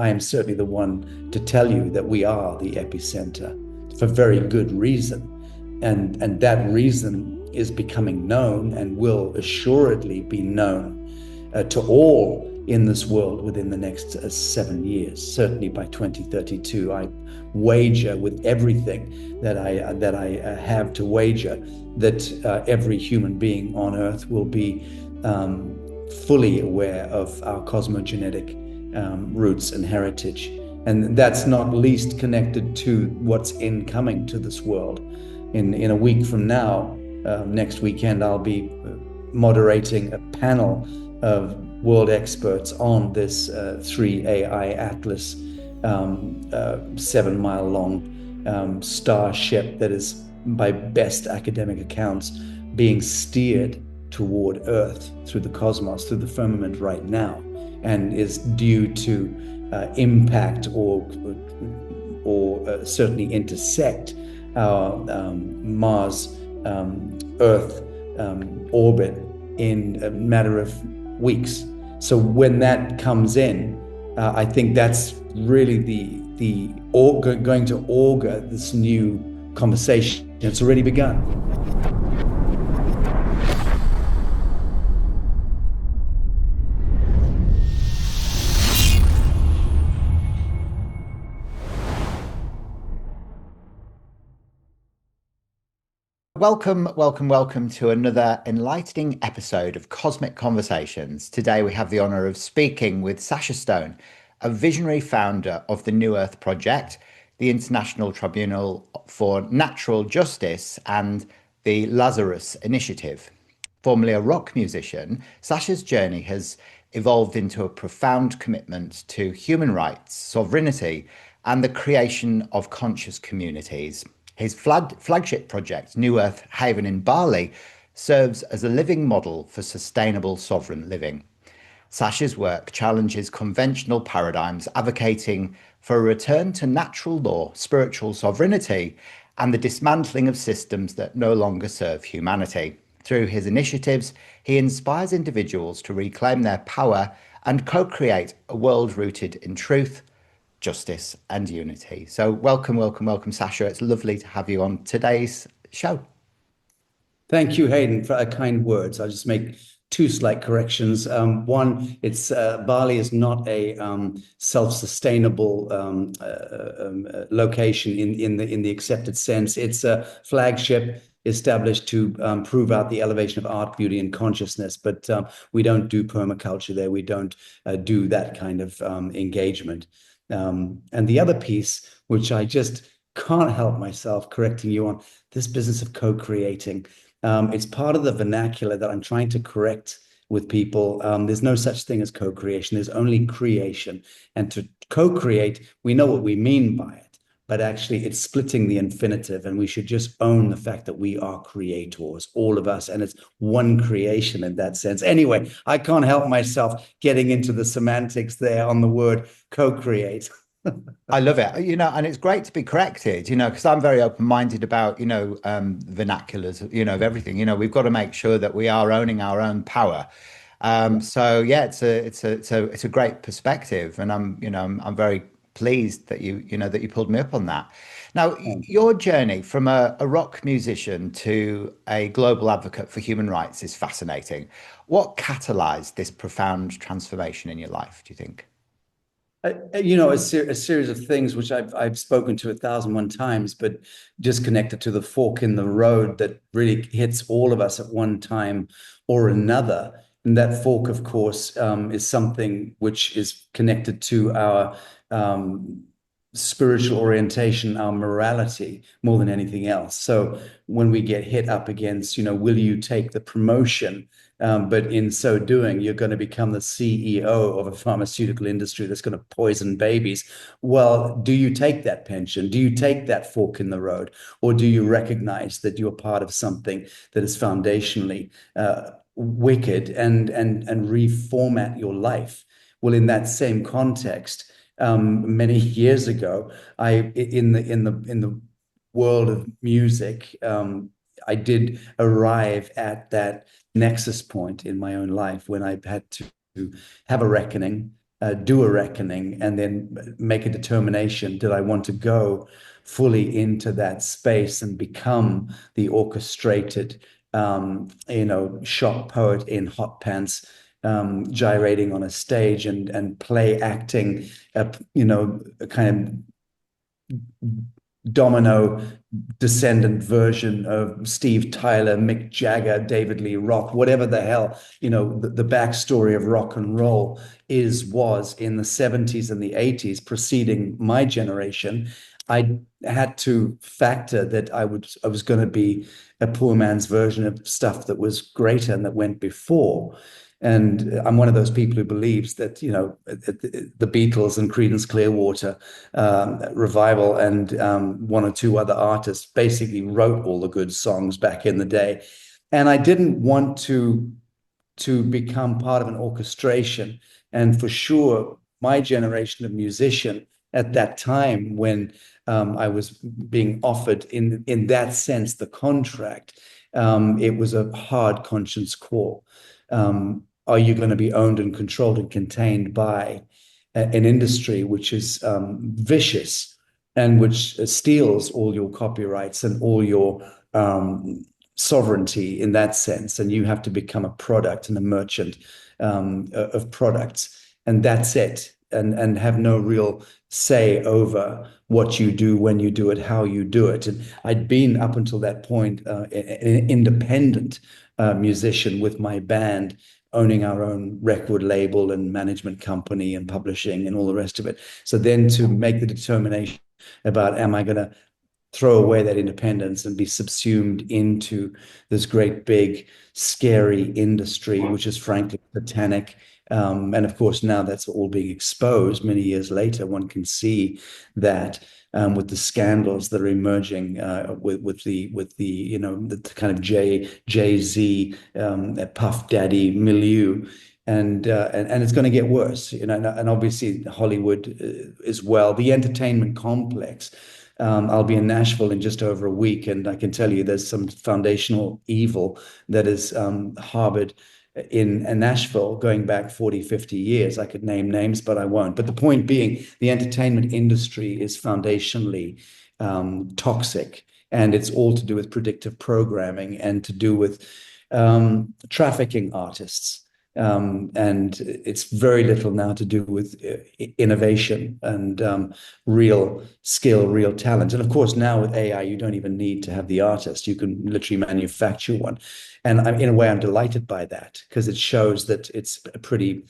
I am certainly the one to tell you that we are the epicenter for very good reason. And that reason is becoming known and will assuredly be known to all in this world within the next 7 years, certainly by 2032. I wager with everything that I have to wager that every human being on Earth will be fully aware of our cosmogenetic roots and heritage. And that's not least connected to what's incoming to this world. In a week from now, next weekend, I'll be moderating a panel of world experts on this 3AI Atlas 7-mile long starship that is, by best academic accounts, being steered toward Earth through the cosmos, through the firmament right now, and is due to impact or certainly intersect our Mars Earth orbit in a matter of weeks. So when that comes in, I think that's really going to augur this new conversation. It's already begun. Welcome to another enlightening episode of Cosmic Conversations. Today we have the honour of speaking with Sacha Stone, a visionary founder of the New Earth Project, the International Tribunal for Natural Justice, and the Lazarus Initiative. Formerly a rock musician, Sacha's journey has evolved into a profound commitment to human rights, sovereignty, and the creation of conscious communities. His flagship project, New Earth Haven in Bali, serves as a living model for sustainable sovereign living. Sacha's work challenges conventional paradigms, advocating for a return to natural law, spiritual sovereignty, and the dismantling of systems that no longer serve humanity. Through his initiatives, he inspires individuals to reclaim their power and co-create a world rooted in truth, justice, and unity. So welcome, Sacha. It's lovely to have you on today's show. Thank you, Hayden, for kind words. I'll just make two slight corrections. One, it's Bali is not a self-sustainable location in the accepted sense. It's a flagship established to prove out the elevation of art, beauty, and consciousness. But we don't do permaculture there. We don't do that kind of engagement. And the other piece, which I just can't help myself correcting you on, this business of co-creating. It's part of the vernacular that I'm trying to correct with people. There's no such thing as co-creation. There's only creation. And to co-create, we know what we mean by it, but actually it's splitting the infinitive, and we should just own the fact that we are creators, all of us, and it's one creation in that sense. Anyway, I can't help myself getting into the semantics there on the word co-create. I love it, and it's great to be corrected, because I'm very open-minded about, vernaculars, of everything. We've got to make sure that we are owning our own power. So yeah, it's a great perspective, and I'm very pleased that you pulled me up on that. Now, your journey from a rock musician to a global advocate for human rights is fascinating. What catalyzed this profound transformation in your life, do you think? A series of things which I've spoken to 1,001 times, but just connected to the fork in the road that really hits all of us at one time or another. And that fork, of course, is something which is connected to our spiritual orientation, our morality, more than anything else. So when we get hit up against, will you take the promotion? But in so doing, you're going to become the CEO of a pharmaceutical industry that's going to poison babies. Well, do you take that pension? Do you take that fork in the road? Or do you recognize that you're part of something that is foundationally wicked and reformat your life? Well, in that same context, many years ago, in the world of music, I did arrive at that nexus point in my own life when I had to have a reckoning, do a reckoning, and then make a determination. Did I want to go fully into that space and become the orchestrated, shop poet in hot pants, gyrating on a stage and play acting, a kind of domino descendant version of Steve Tyler, Mick Jagger, David Lee Roth, whatever the hell, the backstory of rock and roll was in the 70s and the 80s, preceding my generation. I had to factor that I was going to be a poor man's version of stuff that was greater and that went before. And I'm one of those people who believes that, the Beatles and Creedence Clearwater Revival and one or two other artists basically wrote all the good songs back in the day. And I didn't want to become part of an orchestration. And for sure, my generation of musician at that time, when I was being offered in that sense the contract, it was a hard conscience call. Are you going to be owned and controlled and contained by an industry which is vicious and which steals all your copyrights and all your sovereignty in that sense, and you have to become a product and a merchant of products, and that's it, and have no real say over what you do, when you do it, how you do it. And I'd been up until that point an independent musician with my band, owning our own record label and management company and publishing and all the rest of it. So then to make the determination about, am I going to throw away that independence and be subsumed into this great, big, scary industry, which is frankly satanic. And of course, now that's all being exposed. Many years later, one can see that with the scandals that are emerging with the kind of Jay-Z Puff Daddy milieu. And it's going to get worse, and obviously Hollywood as well, the entertainment complex. I'll be in Nashville in just over a week, and I can tell you there's some foundational evil that is harbored in Nashville going back 40, 50 years. I could name names, but I won't. But the point being, the entertainment industry is foundationally toxic, and it's all to do with predictive programming and to do with trafficking artists. And it's very little now to do with innovation and real skill, real talent. And of course, now with AI, you don't even need to have the artist. You can literally manufacture one. And in a way, I'm delighted by that, because it shows that it's a pretty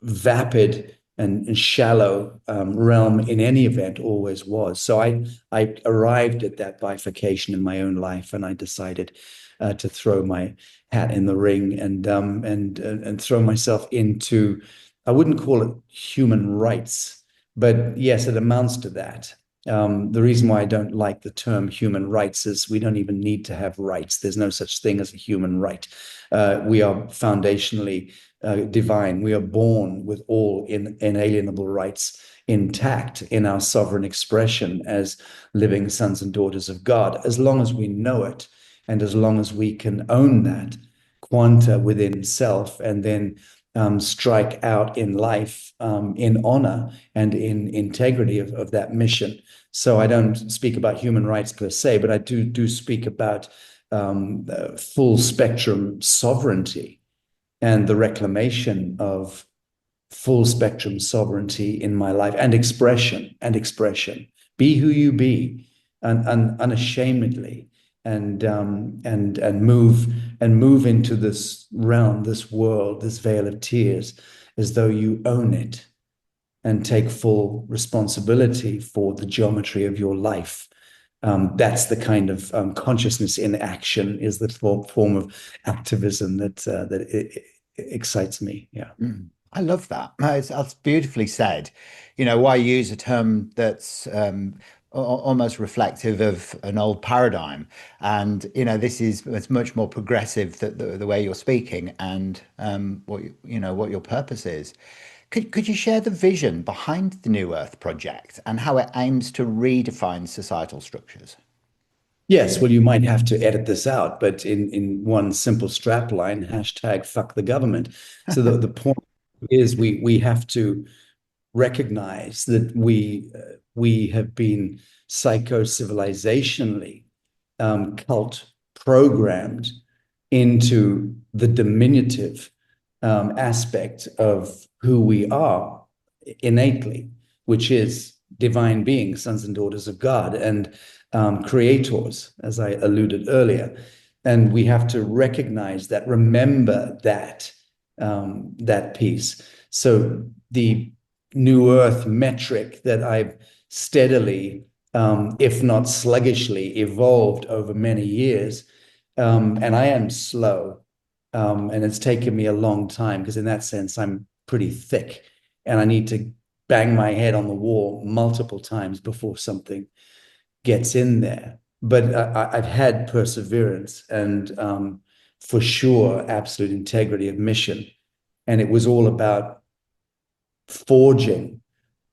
vapid and shallow realm in any event, always was. So I arrived at that bifurcation in my own life, and I decided to throw my hat in the ring and throw myself into, I wouldn't call it human rights, but yes, it amounts to that. The reason why I don't like the term human rights is we don't even need to have rights. There's no such thing as a human right. We are foundationally divine. We are born with all inalienable rights intact in our sovereign expression as living sons and daughters of God, as long as we know it. And as long as we can own that quanta within self, and then strike out in life in honor and in integrity of that mission. So I don't speak about human rights per se, but I do speak about full spectrum sovereignty and the reclamation of full spectrum sovereignty in my life, and expression. Be who you be, and unashamedly. And move into this realm, this world, this veil of tears, as though you own it, and take full responsibility for the geometry of your life. That's the kind of consciousness in action, is the form of activism that it excites me. Yeah. I love that. That's beautifully said. Why use a term that's almost reflective of an old paradigm? And it's much more progressive, the way you're speaking, and what your purpose is. Could you share the vision behind the New Earth Project and how it aims to redefine societal structures? Yes, well, you might have to edit this out, but in one simple strap line, hashtag fuck the government. So the point is we have to recognize that we have been psycho-civilizationally cult programmed into the diminutive aspect of who we are innately, which is divine beings, sons and daughters of God, and creators, as I alluded earlier. And we have to recognize that, remember that that piece. So the New Earth metric that I've steadily, if not sluggishly, evolved over many years, and I am slow, and it's taken me a long time because in that sense I'm pretty thick, and I need to bang my head on the wall multiple times before something gets in there. But I've had perseverance and for sure absolute integrity of mission, and it was all about forging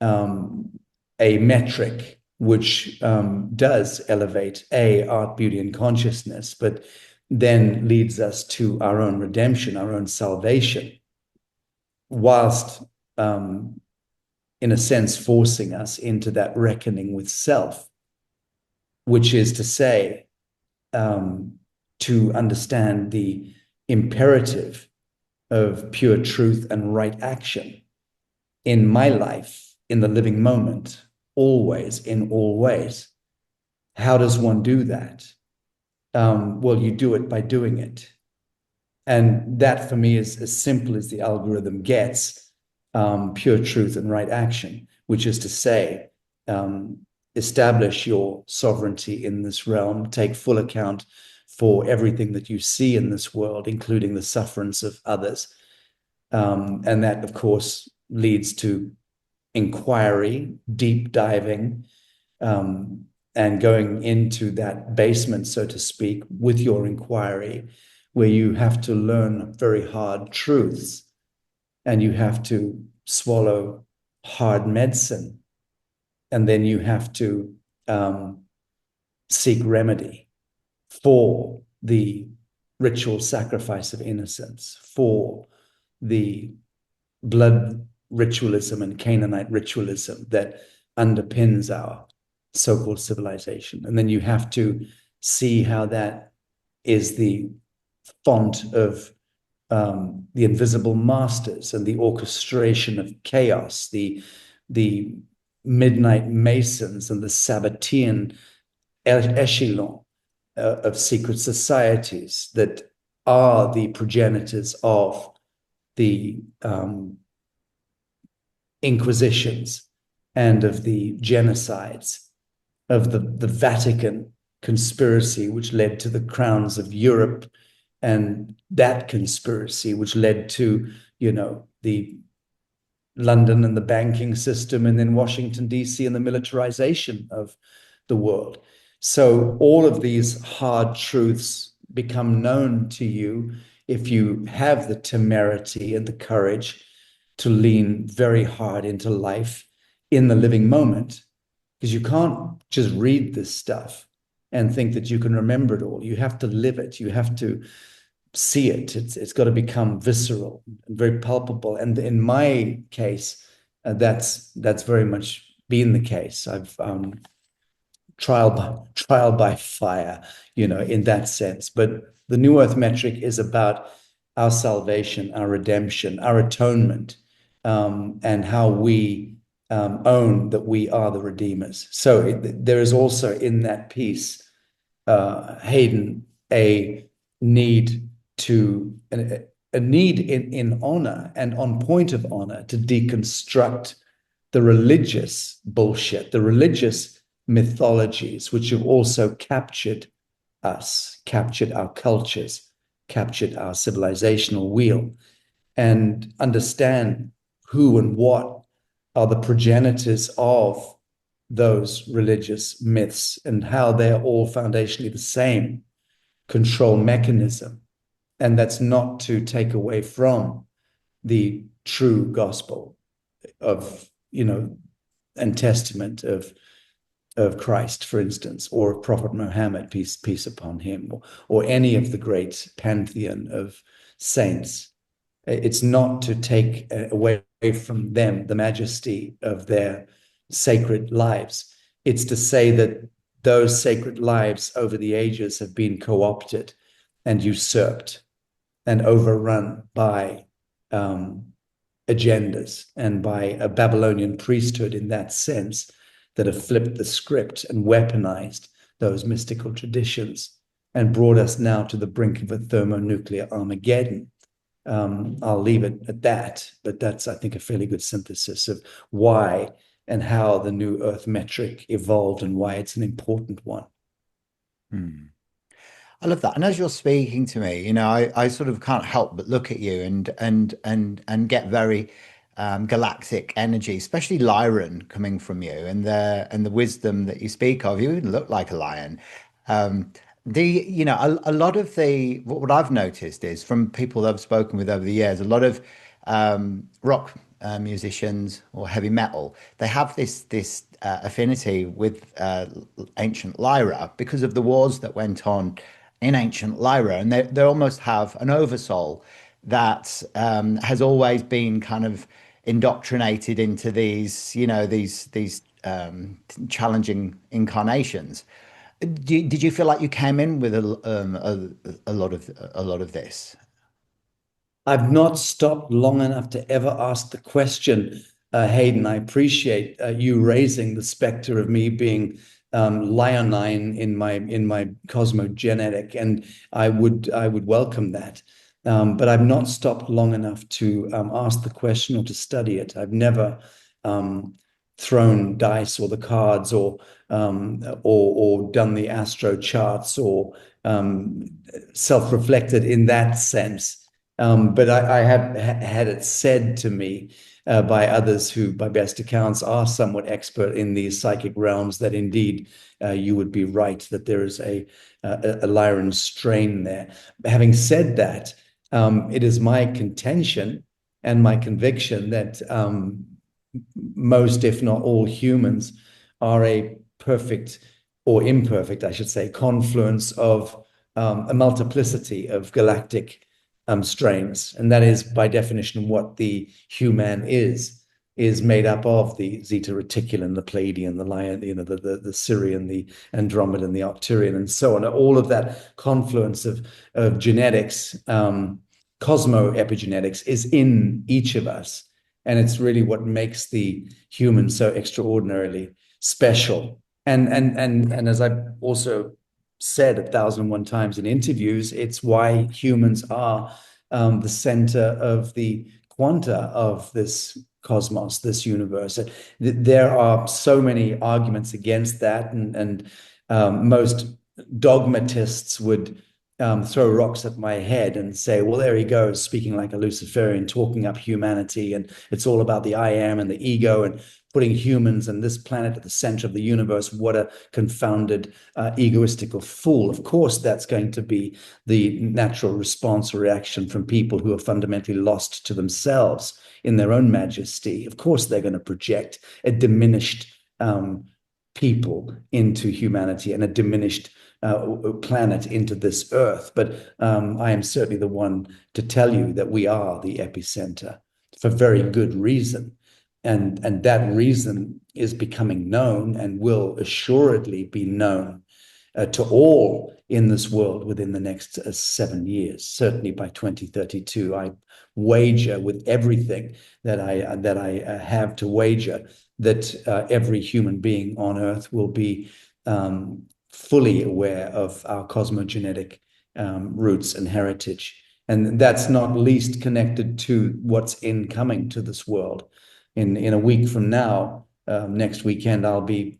a metric which does elevate art, beauty, and consciousness, but then leads us to our own redemption, our own salvation, whilst in a sense forcing us into that reckoning with self, which is to say, to understand the imperative of pure truth and right action in my life, in the living moment, always, in all ways. How does one do that? Well, you do it by doing it. And that for me is as simple as the algorithm gets, pure truth and right action, which is to say, establish your sovereignty in this realm, take full account for everything that you see in this world, including the sufferance of others. And that, of course, leads to inquiry, deep diving, and going into that basement, so to speak, with your inquiry, where you have to learn very hard truths and you have to swallow hard medicine. And then you have to seek remedy for the ritual sacrifice of innocence, for the blood ritualism and Canaanite ritualism that underpins our so-called civilization. And then you have to see how that is the font of the invisible masters and the orchestration of chaos, the midnight masons and the Sabbatean echelon of secret societies that are the progenitors of the inquisitions and of the genocides of the Vatican conspiracy, which led to the crowns of Europe, and that conspiracy, which led to, the London and the banking system, and then Washington, D.C. and the militarization of the world. So all of these hard truths become known to you if you have the temerity and the courage to lean very hard into life in the living moment, because you can't just read this stuff and think that you can remember it all. You have to live it. You have to see it. It's got to become visceral and very palpable. And in my case, that's very much been the case. I've trial by fire, in that sense. But the New Earth metric is about our salvation, our redemption, our atonement, and how we own that we are the redeemers. So there is also in that piece, Hayden, a need a need in honor and on point of honor to deconstruct the religious bullshit, the religious mythologies, which have also captured us, captured our cultures, captured our civilizational wheel, and understand who and what are the progenitors of those religious myths and how they're all foundationally the same control mechanism. And that's not to take away from the true gospel of, and testament of Christ, for instance, or Prophet Muhammad, peace upon him, or any of the great pantheon of saints. It's not to take away from them the majesty of their sacred lives. It's to say that those sacred lives over the ages have been co-opted and usurped and overrun by agendas and by a Babylonian priesthood in that sense that have flipped the script and weaponized those mystical traditions and brought us now to the brink of a thermonuclear Armageddon. I'll leave it at that, but that's, I think, a fairly good synthesis of why and how the new Earth metric evolved and why it's an important one. Hmm. I love that. And as you're speaking to me, I sort of can't help but look at you and get very galactic energy, especially Lyran coming from you and the wisdom that you speak of. You even look like a lion. Um, a lot of what I've noticed is from people that I've spoken with over the years, a lot of rock musicians or heavy metal, they have this affinity with ancient Lyra because of the wars that went on in ancient Lyra, and they almost have an oversoul that has always been kind of indoctrinated into these challenging incarnations. Did you feel like you came in with a lot of this? I've not stopped long enough to ever ask the question, Hayden. I appreciate you raising the specter of me being leonine in my cosmogenetic, and I would welcome that. But I've not stopped long enough to ask the question or to study it. I've never thrown dice or the cards or done the astro charts or self-reflected in that sense. But I have had it said to me by others who, by best accounts, are somewhat expert in these psychic realms that indeed you would be right, that there is a Lyran strain there. Having said that, it is my contention and my conviction that most, if not all, humans are a perfect or imperfect, I should say, confluence of a multiplicity of galactic strains. And that is, by definition, what the human is made up of: the Zeta Reticulan, the Pleiadian, the Lion, the Sirian, the Andromedan, the Arcturian, and so on. All of that confluence of genetics, cosmo epigenetics, is in each of us. And it's really what makes the human so extraordinarily special. And as I've also said 1,001 times in interviews, it's why humans are the center of the quanta of this cosmos, this universe. There are so many arguments against that, and most dogmatists would throw rocks at my head and say, well, there he goes, speaking like a Luciferian, talking up humanity, and it's all about the I am and the ego and putting humans and this planet at the center of the universe. What a confounded egoistical fool. Of course, that's going to be the natural response or reaction from people who are fundamentally lost to themselves in their own majesty. Of course, they're going to project a diminished people into humanity and a diminished planet into this earth. But I am certainly the one to tell you that we are the epicenter for very good reason. And that reason is becoming known and will assuredly be known to all in this world within the next 7 years, certainly by 2032. I wager with everything that I have to wager that every human being on Earth will be fully aware of our cosmogenetic roots and heritage. And that's not least connected to what's incoming to this world. In a week from now, next weekend, I'll be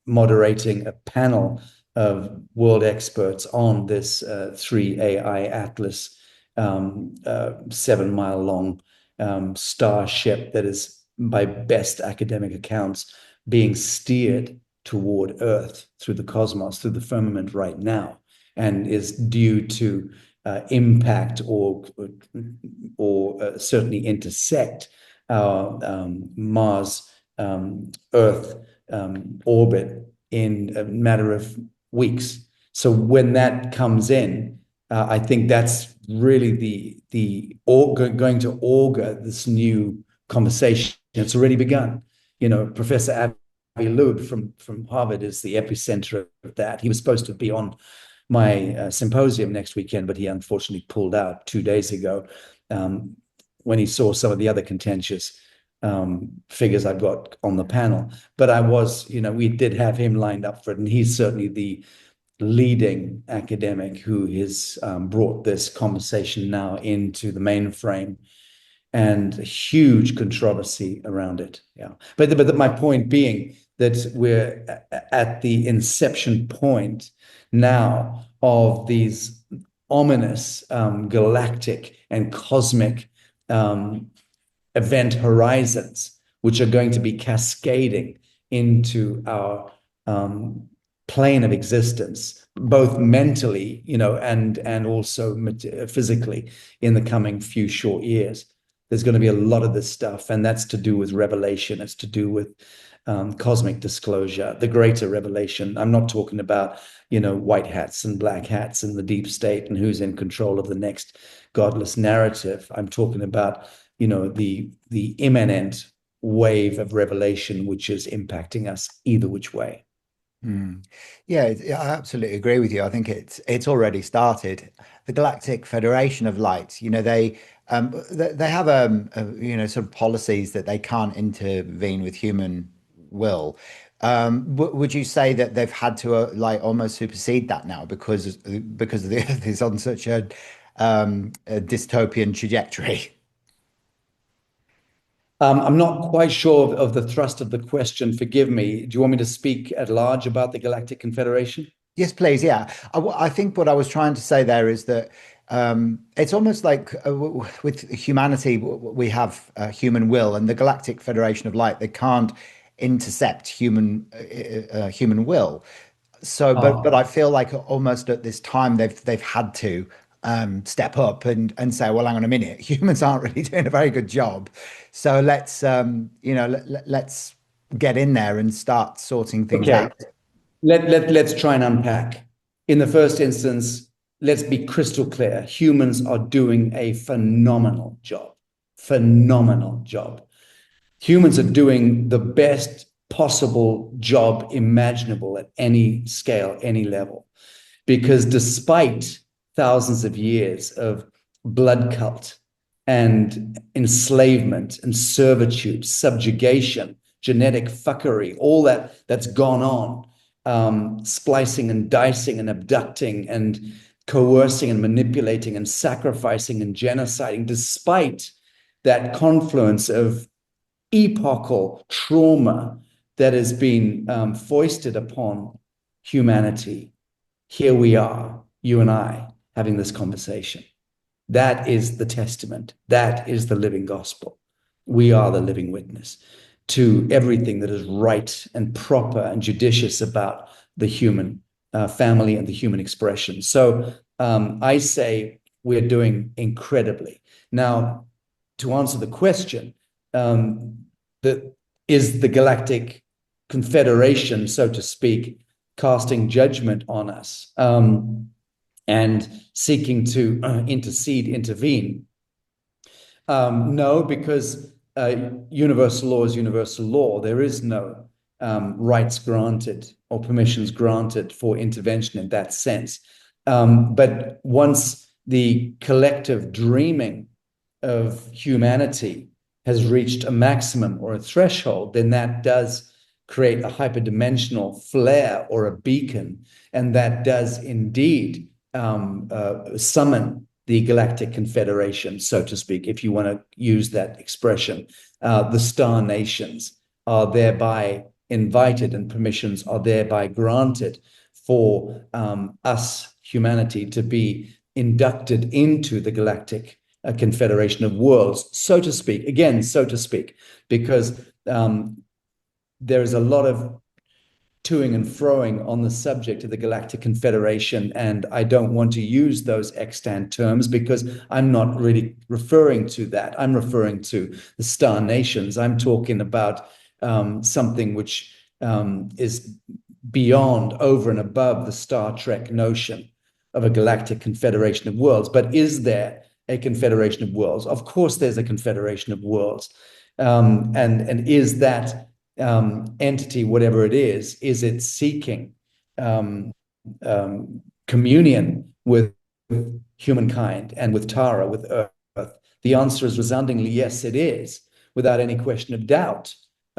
moderating a panel of world experts on this 3AI Atlas 7-mile long starship that is, by best academic accounts, being steered toward Earth through the cosmos, through the firmament right now, and is due to impact or certainly intersect our Mars Earth orbit in a matter of weeks. So when that comes in, I think that's really going to augur this new conversation. It's already begun. Professor Avi Loeb from Harvard is the epicenter of that. He was supposed to be on my symposium next weekend, but he unfortunately pulled out 2 days ago when he saw some of the other contentious figures I've got on the panel. But we did have him lined up for it, and he's certainly the leading academic who has brought this conversation now into the mainframe, and a huge controversy around it. Yeah, but my point being that we're at the inception point now of these ominous galactic and cosmic event horizons, which are going to be cascading into our plane of existence, both mentally, and also physically in the coming few short years. There's going to be a lot of this stuff, and that's to do with revelation. It's to do with cosmic disclosure, the greater revelation. I'm not talking about, white hats and black hats and the deep state and who's in control of the next godless narrative. I'm talking about, the imminent wave of revelation, which is impacting us either which way. Yeah, I absolutely agree with you. I think it's already started. The Galactic Federation of Light, they have sort of policies that they can't intervene with human will. Would you say that they've had to like almost supersede that now because the Earth is on such a dystopian trajectory? I'm not quite sure of the thrust of the question. Forgive me. Do you want me to speak at large about the Galactic Confederation? Yes, please. Yeah. I think what I was trying to say there is that it's almost like with humanity, we have human will, and the Galactic Federation of Light, they can't intercept human will. So, but I Oh, feel like almost at this time they've had to step up and say, well, hang on a minute, humans aren't really doing a very good job. So let's get in there and start sorting things okay. out. Let's try and unpack. In the first instance, let's be crystal clear. Humans are doing a phenomenal job. Phenomenal job. Humans are doing the best possible job imaginable at any scale, any level. Because despite thousands of years of blood cult and enslavement and servitude, subjugation, genetic fuckery, all that's gone on, splicing and dicing and abducting and coercing and manipulating and sacrificing and genociding, despite that confluence of epochal trauma that has been foisted upon humanity, here we are, you and I, having this conversation. That is the testament. That is the living gospel. We are the living witness to everything that is right and proper and judicious about the human family and the human expression. So I say we're doing incredibly. Now, to answer the question, that is the Galactic Confederation, so to speak, casting judgment on us and seeking to intervene. No, because universal law is universal law. There is no rights granted or permissions granted for intervention in that sense. But once the collective dreaming of humanity has reached a maximum or a threshold, then that does create a hyperdimensional flare or a beacon, and that does indeed summon the Galactic Confederation, so to speak, if you want to use that expression. The star nations are thereby invited and permissions are thereby granted for us, humanity, to be inducted into the Galactic Confederation of Worlds, so to speak. Again, so to speak, because there is a lot of toing and froing on the subject of the Galactic Confederation, and I don't want to use those extant terms because I'm not really referring to that. I'm referring to the star nations. I'm talking about something which is beyond, over and above the Star Trek notion of a galactic confederation of worlds. But is there a confederation of worlds? Of course, there's a confederation of worlds. And is that entity, whatever it is it seeking um, communion with humankind and with Tara, with Earth? The answer is resoundingly yes, it is, without any question of doubt.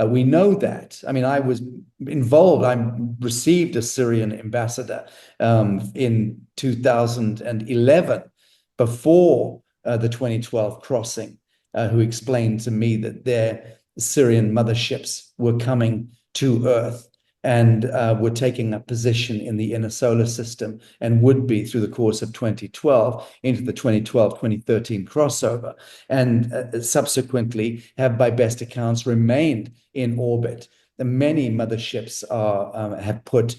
We know that. I mean, I was involved. I received a Syrian ambassador in 2011, before the 2012 crossing, who explained to me that their Syrian motherships were coming to Earth and were taking a position in the inner solar system, and would be through the course of 2012 into the 2012-2013 crossover, and subsequently have, by best accounts, remained in orbit. Many motherships have put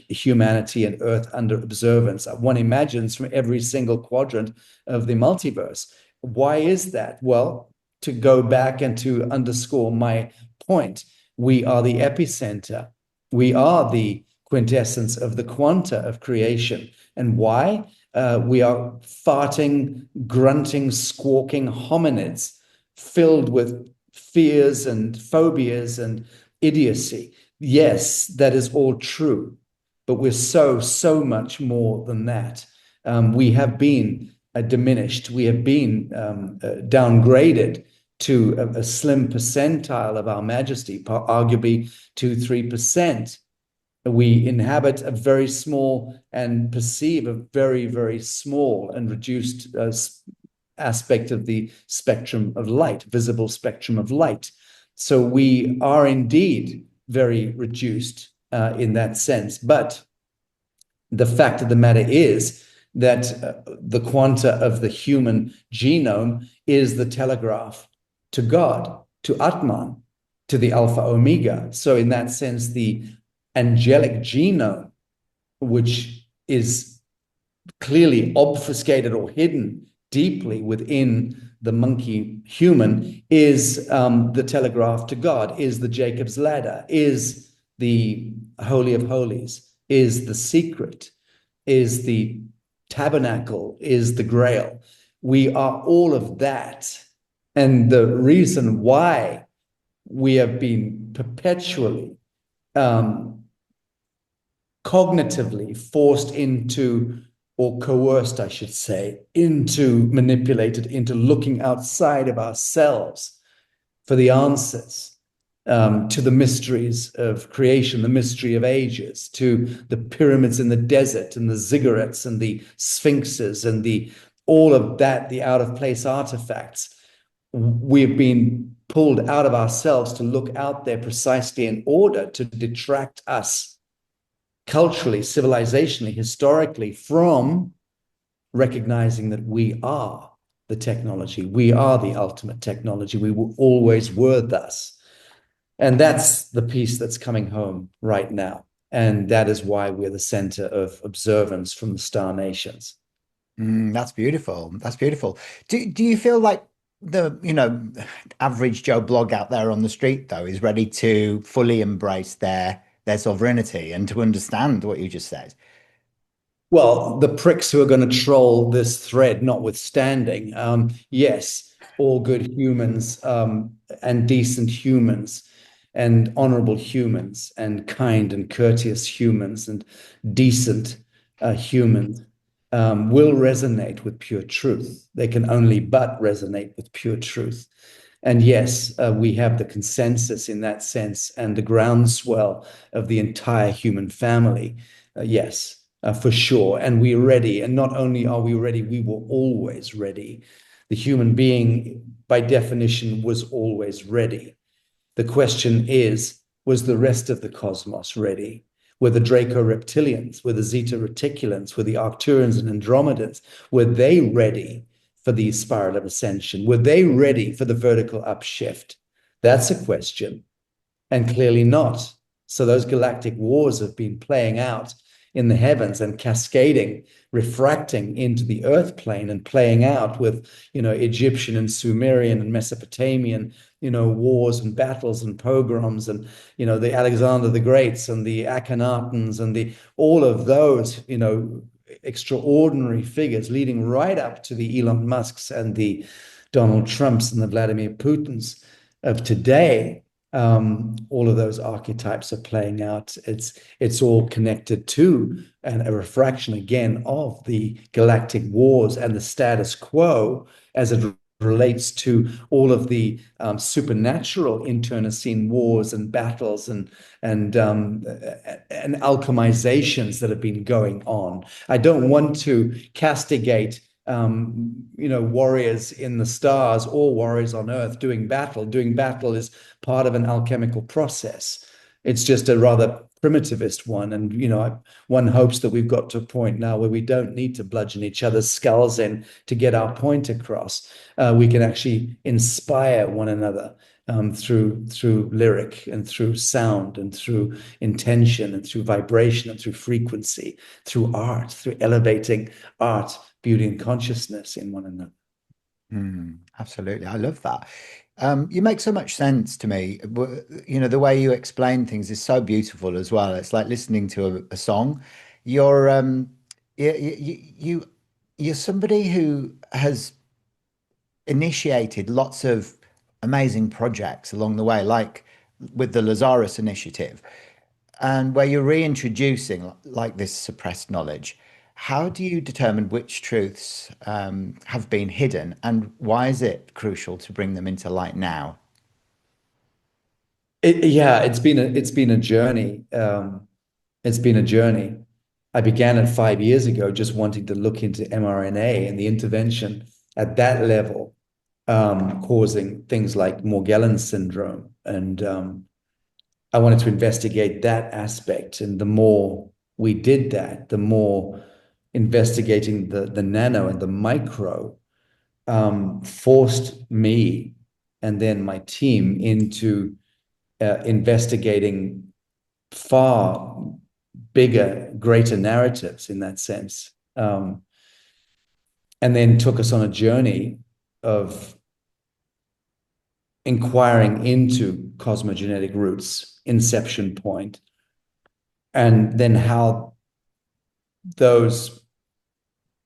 humanity and Earth under observance. One imagines from every single quadrant of the multiverse. Why is that? Well, to go back and to underscore my point, we are the epicenter. We are the quintessence of the quanta of creation. And why? We are farting, grunting, squawking hominids filled with fears and phobias and idiocy. Yes, that is all true, but we're so much more than that. We have been diminished. We have been downgraded to a slim percentile of our majesty, arguably 2-3%. We inhabit a very small and perceive a very, very small and reduced aspect of the spectrum of light, visible spectrum of light. So we are indeed very reduced in that sense. But the fact of the matter is that the quanta of the human genome is the telegraph to God, to Atman, to the Alpha Omega. So in that sense, the angelic genome, which is clearly obfuscated or hidden deeply within the monkey human, is the telegraph to God, is the Jacob's ladder, is the Holy of Holies, is the secret, is the tabernacle, is the grail. We are all of that. And the reason why we have been perpetually cognitively forced into, or coerced, I should say, into, manipulated into looking outside of ourselves for the answers to the mysteries of creation, the mystery of ages, to the pyramids in the desert and the ziggurats and the sphinxes and all of that, the out-of-place artifacts. We've been pulled out of ourselves to look out there precisely in order to detract us culturally, civilizationally, historically, from recognizing that we are the technology. We are the ultimate technology. We always were thus. And that's the piece that's coming home right now. And that is why we're the center of observance from the star nations. That's beautiful. That's beautiful. Do you feel like the average Joe Blog out there on the street though is ready to fully embrace their sovereignty and to understand what you just said? Well, the pricks who are going to troll this thread notwithstanding, yes, all good humans and decent humans and honorable humans and kind and courteous humans and decent humans will resonate with pure truth. They can only but resonate with pure truth. And yes, we have the consensus in that sense and the groundswell of the entire human family. Yes, for sure. And we're ready. And not only are we ready, we were always ready. The human being, by definition, was always ready. The question is, was the rest of the cosmos ready? Were the Draco reptilians, were the Zeta reticulans, were the Arcturians and Andromedans, were they ready for the spiral of ascension? Were they ready for the vertical upshift? That's a question, and clearly not. So those galactic wars have been playing out in the heavens and cascading, refracting into the earth plane and playing out with, Egyptian and Sumerian and Mesopotamian, wars and battles and pogroms and, the Alexander the Greats and the Akhenatans and all of those, extraordinary figures leading right up to the Elon Musks and the Donald Trumps and the Vladimir Putins of today. All of those archetypes are playing out. It's all connected to and a refraction again of the galactic wars and the status quo as it relates to all of the supernatural internecine wars and battles and alchemizations that have been going on. I don't want to castigate warriors in the stars or warriors on earth doing battle. Doing battle is part of an alchemical process. It's just a rather primitivist one. And, one hopes that we've got to a point now where we don't need to bludgeon each other's skulls in to get our point across. We can actually inspire one another through lyric and through sound and through intention and through vibration and through frequency, through art, through elevating art, beauty, and consciousness in one another. Absolutely. I love that. You make so much sense to me. The way you explain things is so beautiful as well. It's like listening to a song. You're you're somebody who has initiated lots of amazing projects along the way, like with the Lazarus Initiative, and where you're reintroducing like this suppressed knowledge. How do you determine which truths have been hidden, and why is it crucial to bring them into light now? It's been a journey. It's been a journey. I began it 5 years ago, just wanting to look into mRNA and the intervention at that level, causing things like Morgellons syndrome, and I wanted to investigate that aspect. And the more we did that, the more investigating the nano and the micro forced me and then my team into investigating far bigger, greater narratives in that sense. And then took us on a journey of inquiring into cosmogenetic roots, inception point, and then how those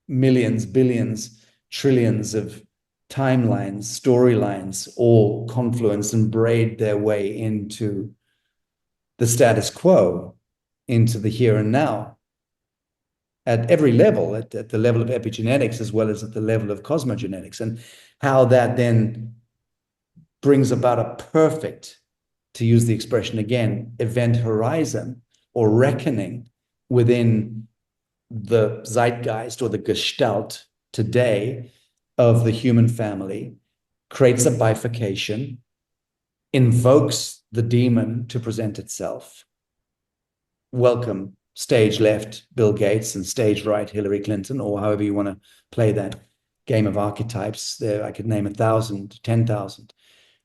millions, billions, trillions of timelines, storylines all confluence and braid their way into the status quo, into the here and now, at every level, at the level of epigenetics as well as at the level of cosmogenetics, and how that then brings about a perfect, to use the expression again, event horizon or reckoning within the zeitgeist or the gestalt today of the human family, creates a bifurcation, invokes the demon to present itself. Welcome, stage left, Bill Gates, and stage right, Hillary Clinton, or however you want to play that game of archetypes. There, I could name 1,000, 10,000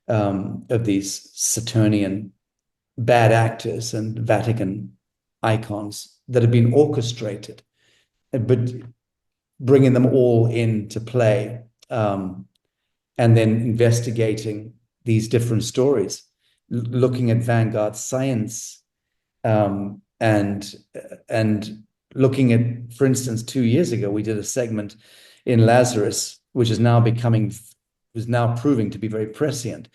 of these Saturnian bad actors and Vatican icons that have been orchestrated, but bringing them all into play, and then investigating these different stories, looking at vanguard science, and looking at, for instance, 2 years ago, we did a segment in Lazarus, which was now proving to be very prescient.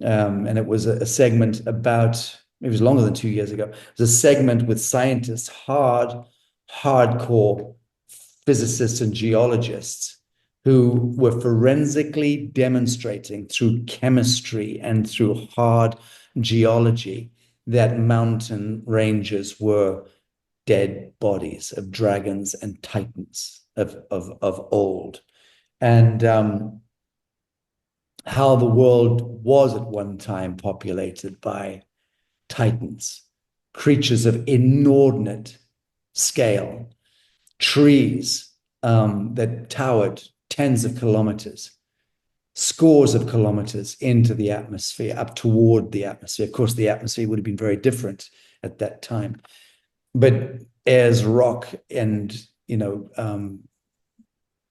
And it was a segment about, it was longer than 2 years ago. It was a segment with scientists, hardcore physicists and geologists who were forensically demonstrating through chemistry and through hard geology that mountain ranges were dead bodies of dragons and titans of old. And how the world was at one time populated by titans, creatures of inordinate scale, trees that towered tens of kilometers, scores of kilometers into the atmosphere, up toward the atmosphere. Of course, the atmosphere would have been very different at that time. But Ayers Rock and,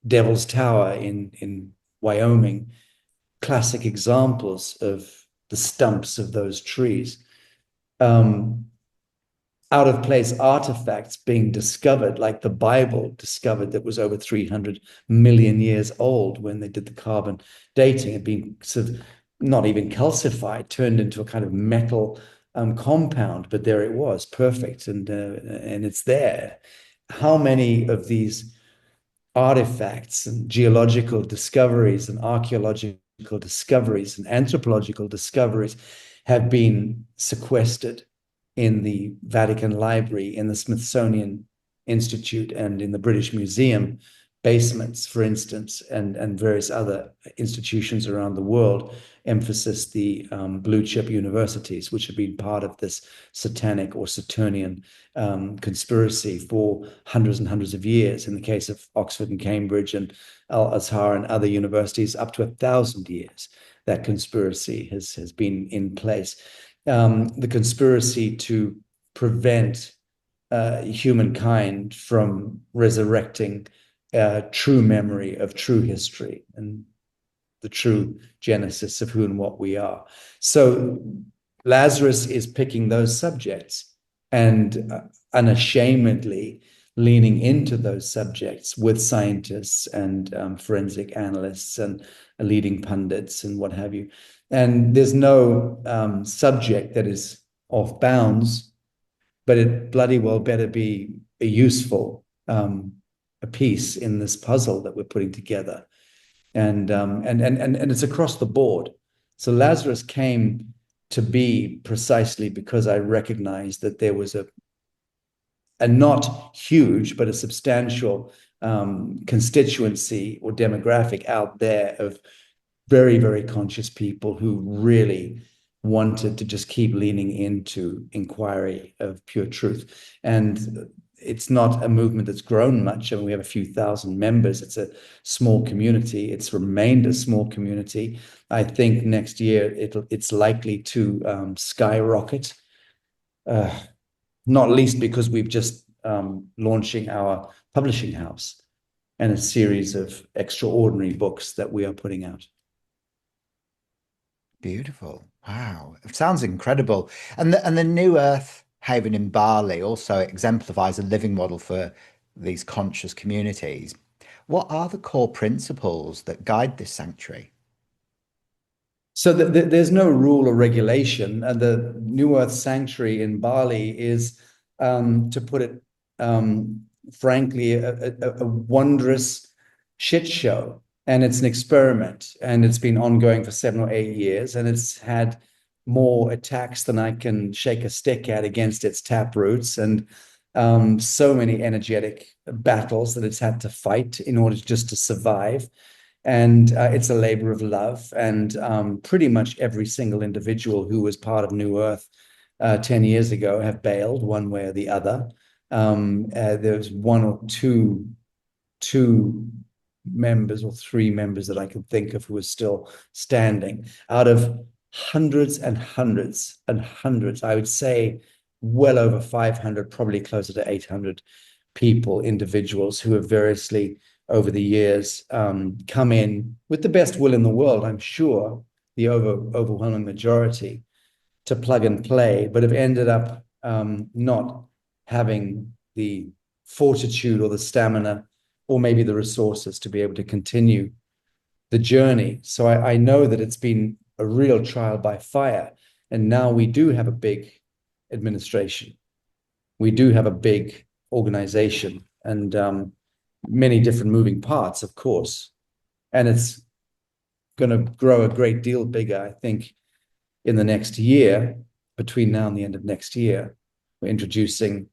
Devil's Tower in Wyoming, classic examples of the stumps of those trees. out of place artifacts being discovered, like the Bible discovered that was over 300 million years old when they did the carbon dating. It had been sort of not even calcified, turned into a kind of metal compound, but there it was, perfect, and it's there. How many of these artifacts and geological discoveries and archaeological discoveries and anthropological discoveries have been sequestered in the Vatican Library, in the Smithsonian Institute, and in the British Museum basements, for instance, and various other institutions around the world, emphasis the blue chip universities, which have been part of this satanic or Saturnian conspiracy for hundreds and hundreds of years. In the case of Oxford and Cambridge and Al Azhar and other universities, up to 1,000 years, that conspiracy has been in place. The conspiracy to prevent humankind from resurrecting true memory of true history and the true genesis of who and what we are. So Lazarus is picking those subjects and unashamedly leaning into those subjects with scientists and forensic analysts and leading pundits and what have you. And there's no subject that is off bounds, but it bloody well better be a useful a piece in this puzzle that we're putting together. And it's across the board. So Lazarus came to be precisely because I recognized that there was a not huge, but a substantial constituency or demographic out there of very, very conscious people who really wanted to just keep leaning into inquiry of pure truth. And it's not a movement that's grown much. I mean, we have a few thousand members. It's a small community. It's remained a small community. I think next year it's likely to skyrocket, not least because we've just launching our publishing house and a series of extraordinary books that we are putting out. Beautiful. Wow. It sounds incredible. And the New Earth Haven in Bali also exemplifies a living model for these conscious communities. What are the core principles that guide this sanctuary? So there's no rule or regulation. And the New Earth Sanctuary in Bali is, to put it frankly, a wondrous shit show. And it's an experiment, and it's been ongoing for 7 or 8 years, and it's had more attacks than I can shake a stick at against its tap roots, and so many energetic battles that it's had to fight in order just to survive. And it's a labor of love. And pretty much every single individual who was part of New Earth 10 years ago have bailed one way or the other. There's one or two members or 3 members that I can think of who are still standing out of hundreds and hundreds and hundreds. I would say well over 500, probably closer to 800 people, individuals who have variously over the years come in with the best will in the world, I'm sure, the overwhelming majority, to plug and play, but have ended up not having the fortitude or the stamina or maybe the resources to be able to continue the journey. So I know that it's been a real trial by fire. And now we do have a big administration. We do have a big organization and many different moving parts, of course. And it's going to grow a great deal bigger, I think, in the next year. Between now and the end of next year, we're introducing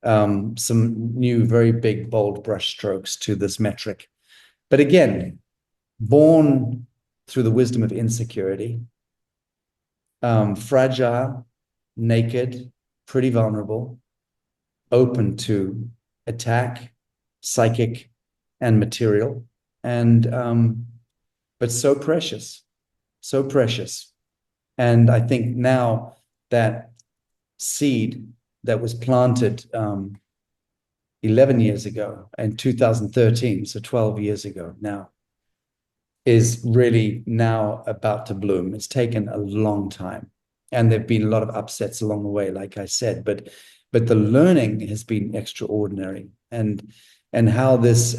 some new, very big, bold brushstrokes to this metric. But again, born through the wisdom of insecurity, fragile, naked, pretty vulnerable, open to attack, psychic and material, and but so precious, so precious. And I think now that seed that was planted 11 years ago in 2013, so 12 years ago now, is really now about to bloom. It's taken a long time, and there've been a lot of upsets along the way, like I said, but but the learning has been extraordinary, and how this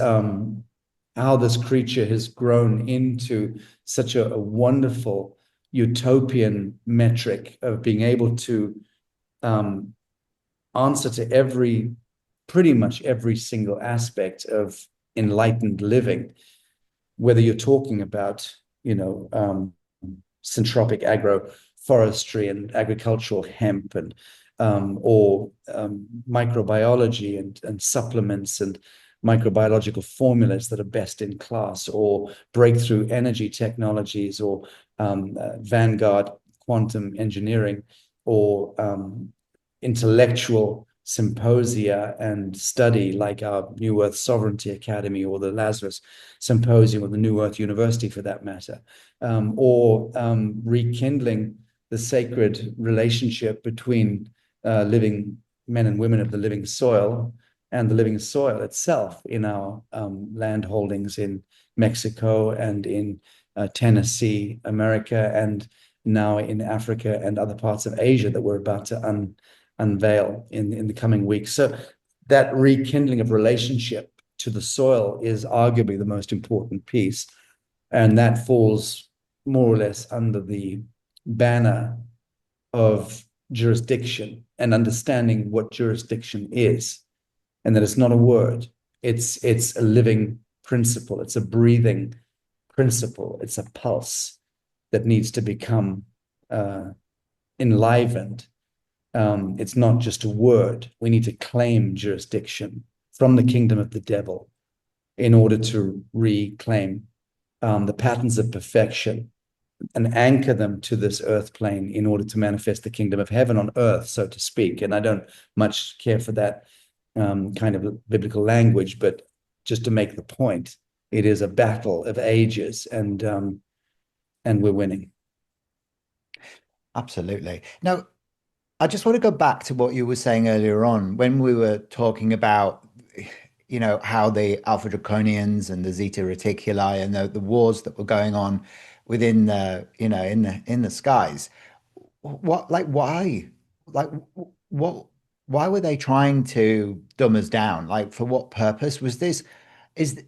creature has grown into such a wonderful utopian metric of being able to answer to pretty much every single aspect of enlightened living, whether you're talking about, syntropic agroforestry and agricultural hemp, and or microbiology and supplements and microbiological formulas that are best in class, or breakthrough energy technologies, or vanguard quantum engineering, or intellectual symposia and study like our New Earth Sovereignty Academy, or the Lazarus Symposium, or the New Earth University for that matter, or rekindling the sacred relationship between living men and women of the living soil and the living soil itself in our land holdings in Mexico and in Tennessee, America, and now in Africa and other parts of Asia that we're about to unveil in the coming weeks. So that rekindling of relationship to the soil is arguably the most important piece. And that falls more or less under the banner of jurisdiction and understanding what jurisdiction is, and that it's not a word. It's a living principle. It's a breathing principle. It's a pulse that needs to become enlivened. It's not just a word. We need to claim jurisdiction from the kingdom of the devil in order to reclaim the patterns of perfection and anchor them to this earth plane in order to manifest the kingdom of heaven on earth, so to speak. And I don't much care for that kind of biblical language, but just to make the point, it is a battle of ages, and we're winning. Absolutely. Now, I just want to go back to what you were saying earlier on when we were talking about, how the Alpha Draconians and the Zeta Reticuli and the wars that were going on within the, in the skies. Why? Like, why were they trying to dumb us down? Like, for what purpose was this? Is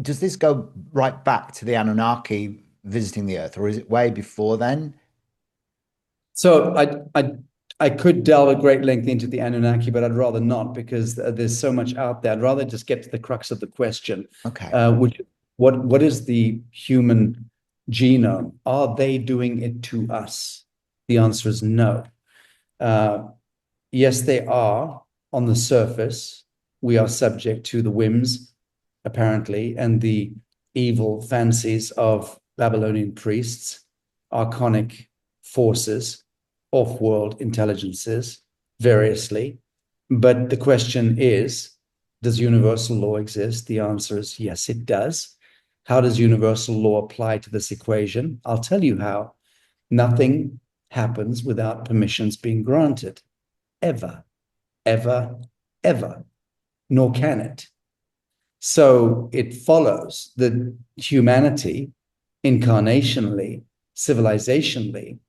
Does this go right back to the Anunnaki visiting the Earth, or is it way before then? So I could delve at great length into the Anunnaki, but I'd rather not, because there's so much out there. I'd rather just get to the crux of the question, Okay. which what is the human genome? Are they doing it to us? The answer is no. Yes, they are on the surface. We are subject to the whims, apparently, and the evil fancies of Babylonian priests, archonic forces, off-world intelligences, variously. But the question is, does universal law exist? The answer is yes, it does. How does universal law apply to this equation? I'll tell you how. Nothing happens without permissions being granted, ever, ever, ever, nor can it. So it follows that humanity, incarnationally, civilizationally,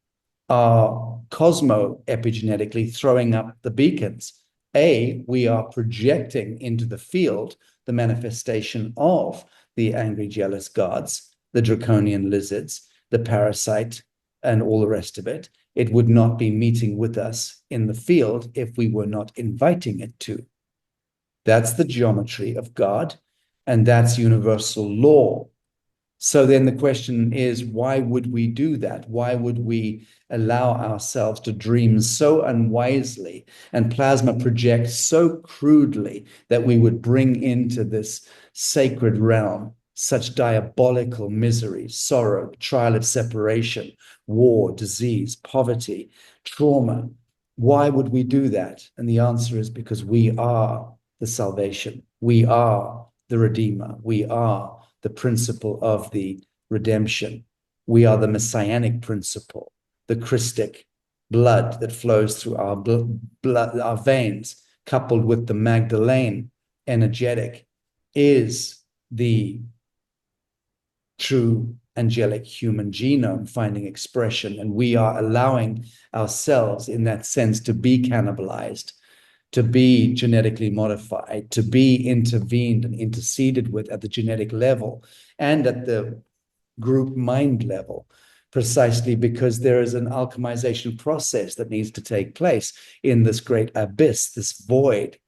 are cosmo-epigenetically throwing up the beacons. We are projecting into the field the manifestation of the angry, jealous gods, the draconian lizards, the parasite, and all the rest of it. It would not be meeting with us in the field if we were not inviting it to. That's the geometry of God, and that's universal law. So then the question is, why would we do that? Why would we allow ourselves to dream so unwisely and plasma project so crudely that we would bring into this sacred realm such diabolical misery, sorrow, trial of separation, war, disease, poverty, trauma? Why would we do that? And the answer is because we are the salvation. We are the Redeemer. We are the principle of the redemption. We are the messianic principle, the Christic blood that flows through our blood, our veins, coupled with the Magdalene energetic, is the true angelic human genome finding expression. And we are allowing ourselves, in that sense, to be cannibalized to be genetically modified, to be intervened and interceded with at the genetic level and at the group mind level, precisely because there is an alchemization process that needs to take place in this great abyss, this void,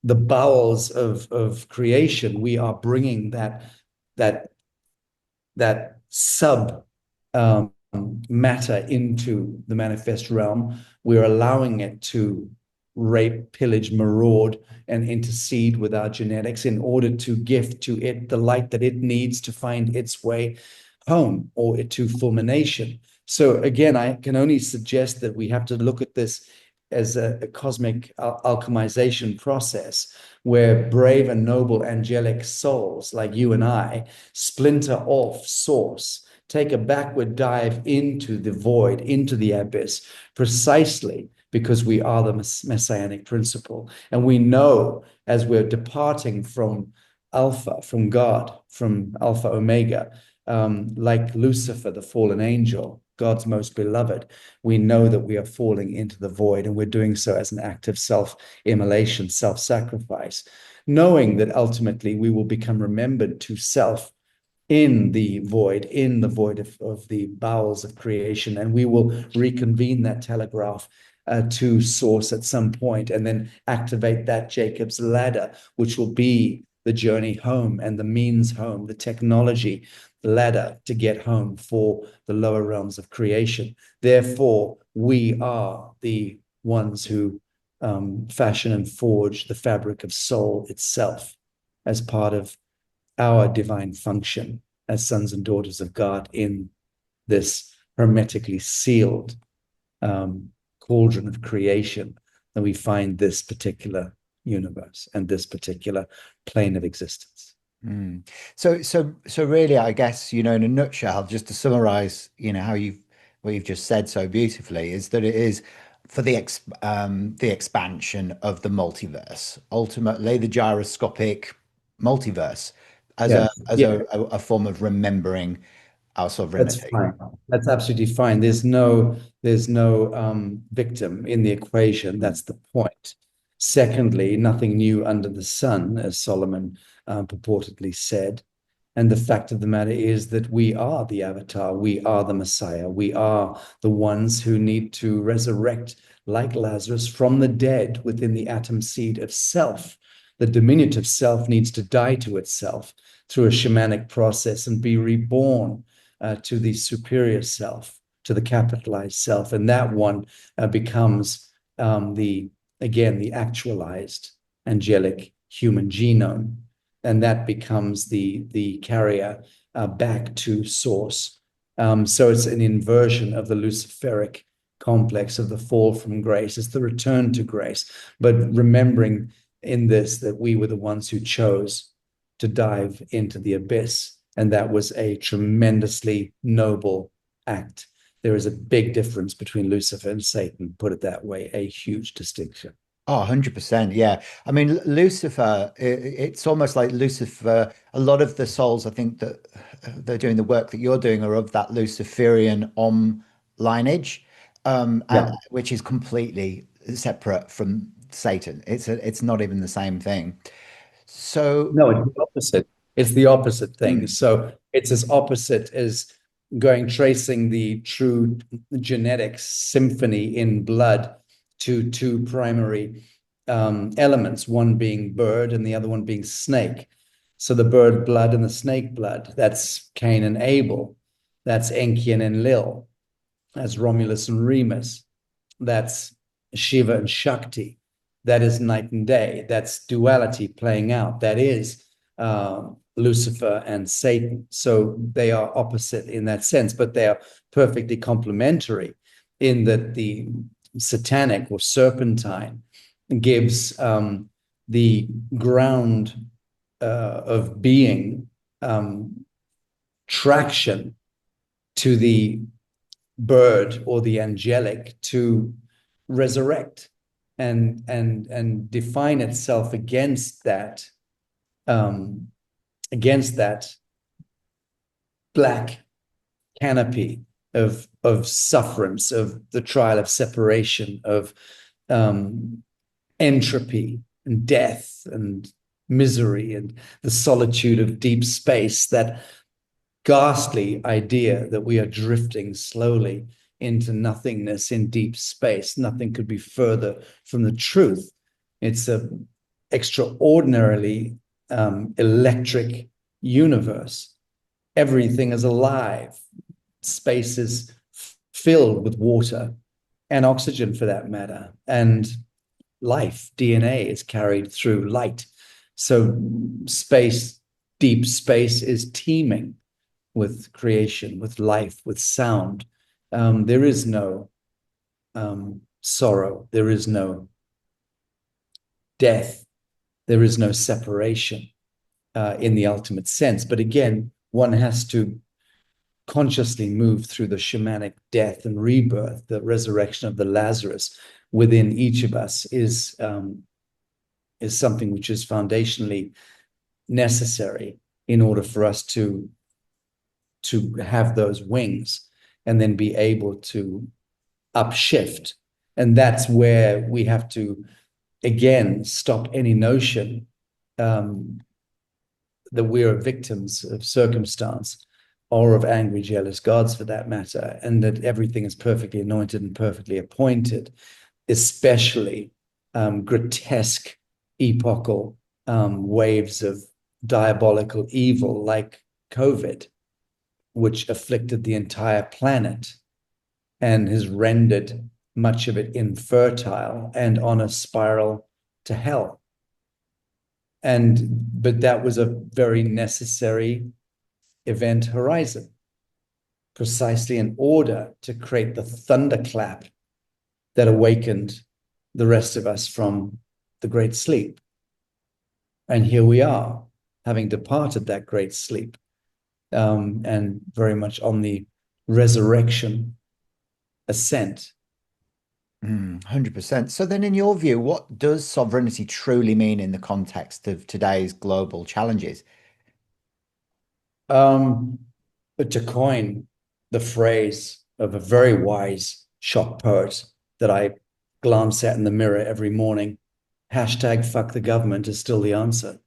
the bowels of creation. We are bringing that sub matter into the manifest realm. We're allowing it to rape, pillage, maraud, and intercede with our genetics in order to gift to it the light that it needs to find its way home or to fulmination. So again, I can only suggest that we have to look at this as a cosmic alchemization process where brave and noble angelic souls like you and I splinter off source, take a backward dive into the void, into the abyss, precisely because we are the messianic principle. And we know as we're departing from Alpha, from God, from Alpha Omega, like Lucifer, the fallen angel, God's most beloved, we know that we are falling into the void, and we're doing so as an act of self-immolation, self-sacrifice, knowing that ultimately we will become remembered to self in the void of the bowels of creation, and we will reconvene that telegraph to source at some point, and then activate that Jacob's ladder, which will be the journey home and the means home, the technology ladder to get home for the lower realms of creation. Therefore, we are the ones who fashion and forge the fabric of soul itself as part of our divine function as sons and daughters of God in this hermetically sealed cauldron of creation that we find this particular universe and this particular plane of existence. Mm. So really, I guess, in a nutshell, just to summarize, what you've just said so beautifully, is that it is for the expansion of the multiverse, ultimately the gyroscopic multiverse, as Yeah, a form of remembering our that's sovereignty. fine. That's absolutely fine. There's no victim in the equation. That's the point. Secondly, nothing new under the sun, as Solomon purportedly said. And the fact of the matter is that we are the avatar, we are the Messiah, we are the ones who need to resurrect like Lazarus from the dead within the atom seed of self. The diminutive self needs to die to itself through a shamanic process and be reborn to the superior self, to the capitalized self. And that one becomes the actualized angelic human genome. And that becomes the carrier back to source. So it's an inversion of the Luciferic complex of the fall from grace. It's the return to grace, but remembering in this that we were the ones who chose to dive into the abyss, and that was a tremendously noble act. There is a big difference between Lucifer and Satan, put it that way, a huge distinction. Oh, 100%. Yeah. I mean, Lucifer, it's almost like Lucifer. A lot of the souls, I think, that they're doing the work that you're doing are of that Luciferian lineage, Yeah. which is completely separate from Satan. It's not even the same thing. So, No, it's the opposite. It's the opposite thing. mm, So it's as opposite as tracing the true genetic symphony in blood to two primary elements, one being bird and the other one being snake. So the bird blood and the snake blood, that's Cain and Abel. That's Enki and Enlil. That's Romulus and Remus. That's Shiva and Shakti. That is night and day. That's duality playing out. That is Lucifer and Satan. So they are opposite in that sense, but they are perfectly complementary in that the satanic or serpentine gives the ground of being traction to the bird or the angelic to resurrect and define itself um, against that black canopy of sufferance, of the trial of separation, of entropy and death and misery and the solitude of deep space, that ghastly idea that we are drifting slowly into nothingness in deep space. Nothing could be further from the truth. It's an extraordinarily electric universe. Everything is alive. Space is filled with water and oxygen, for that matter. And life, DNA, is carried through light. So space, deep space, is teeming with creation, with life, with sound. There is no sorrow. There is no death. There is no separation in the ultimate sense. But again, one has to consciously move through the shamanic death and rebirth. The resurrection of the Lazarus within each of us is something which is foundationally necessary in order for us to have those wings and then be able to upshift. And that's where we have to, again, stop any notion that we are victims of circumstance or of angry, jealous gods, for that matter, and that everything is perfectly anointed and perfectly appointed, especially grotesque, epochal waves of diabolical evil like COVID, which afflicted the entire planet and has rendered much of it infertile and on a spiral to hell. But that was a very necessary event horizon, precisely in order to create the thunderclap that awakened the rest of us from the great sleep. And here we are, having departed that great sleep, and very much on the resurrection ascent. 100%. So then, in your view, what does sovereignty truly mean in the context of today's global challenges? But to coin the phrase of a very wise shock poet that I glance at in the mirror every morning, hashtag fuck the government is still the answer.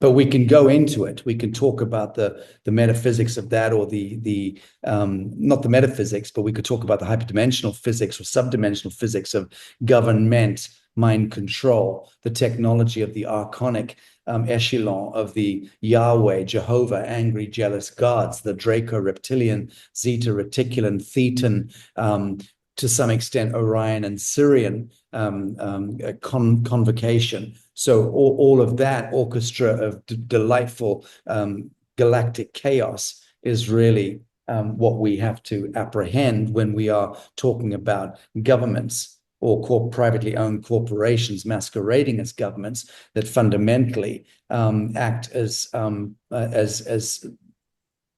But we can go into it. We can talk about the metaphysics of that, or the not the metaphysics, but we could talk about the hyperdimensional physics or subdimensional physics of government, mind control, the technology of the archonic echelon of the Yahweh, Jehovah, angry, jealous gods, the Draco reptilian, Zeta reticulan, Thetan, to some extent Orion and Sirian convocation. So all of that orchestra of delightful galactic chaos is really what we have to apprehend when we are talking about governments or privately owned corporations masquerading as governments that fundamentally act as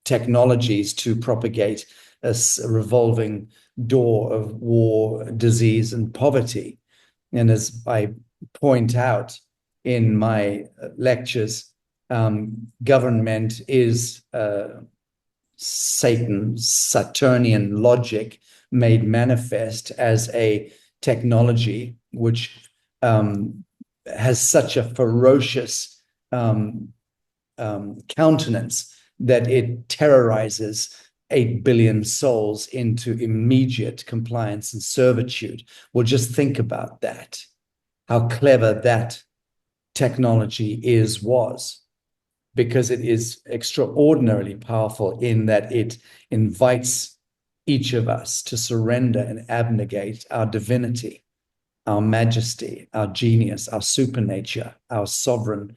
technologies to propagate a revolving door of war, disease, and poverty. And as I point out in my lectures, government is Satan's Saturnian logic made manifest as a technology which has such a ferocious countenance that it terrorizes 8 billion souls into immediate compliance and servitude. Well, just think about that, how clever that technology was, because it is extraordinarily powerful in that it invites each of us to surrender and abnegate our divinity, our majesty, our genius, our supernature, our sovereign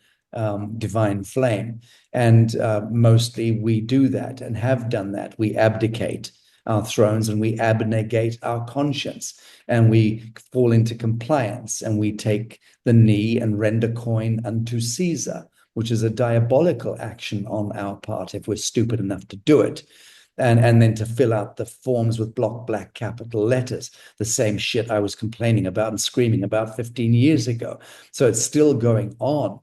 divine flame. And mostly we do that and have done that. We abdicate our thrones and we abnegate our conscience, and we fall into compliance, and we take the knee and render coin unto Caesar, which is a diabolical action on our part if we're stupid enough to do it. And then to fill out the forms with block black capital letters, the same shit I was complaining about and screaming about 15 years ago. So it's still going on.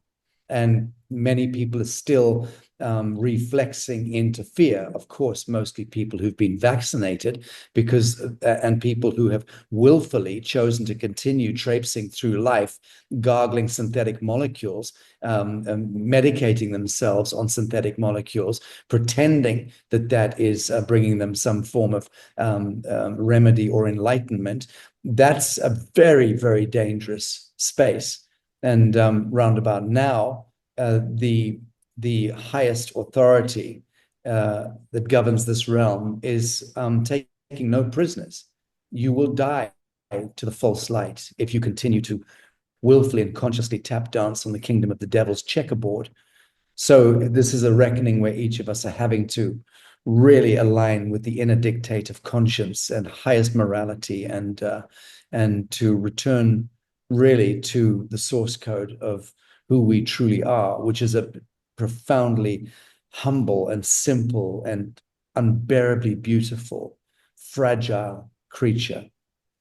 And many people are still reflexing into fear. Of course, mostly people who've been vaccinated, because and people who have willfully chosen to continue traipsing through life, gargling synthetic molecules, medicating themselves on synthetic molecules, pretending that that is bringing them some form of remedy or enlightenment. That's a very, very dangerous space. And roundabout now, the highest authority that governs this realm is taking no prisoners. You will die to the false light if you continue to willfully and consciously tap dance on the kingdom of the devil's checkerboard. So this is a reckoning where each of us are having to really align with the inner dictate of conscience and highest morality, and to return really to the source code of who we truly are, which is a profoundly humble and simple and unbearably beautiful, fragile creature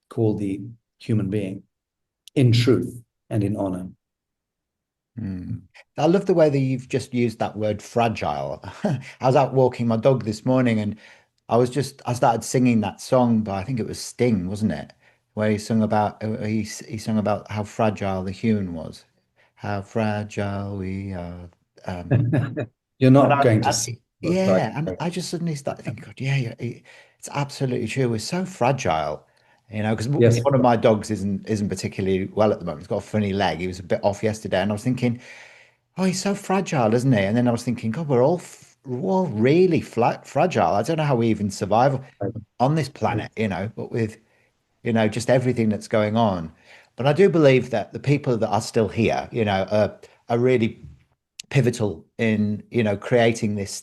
called the human being, in truth and in honor. I love the way that you've just used that word fragile. I was out walking my dog this morning and I started singing that song by, I think it was Sting, wasn't it? Where he sung about, he sung about how fragile the human was, how fragile we are. Um, You're and not going to see. yeah, and I just suddenly started thinking, God, yeah, it's absolutely true. We're so fragile, because Yes. one of my dogs isn't particularly well at the moment. He's got a funny leg. He was a bit off yesterday, and I was thinking, oh, he's so fragile, isn't he? And then I was thinking, God, we're all really fragile. I don't know how we even survive on this planet, but with just everything that's going on. But I do believe that the people that are still here, are really pivotal in creating this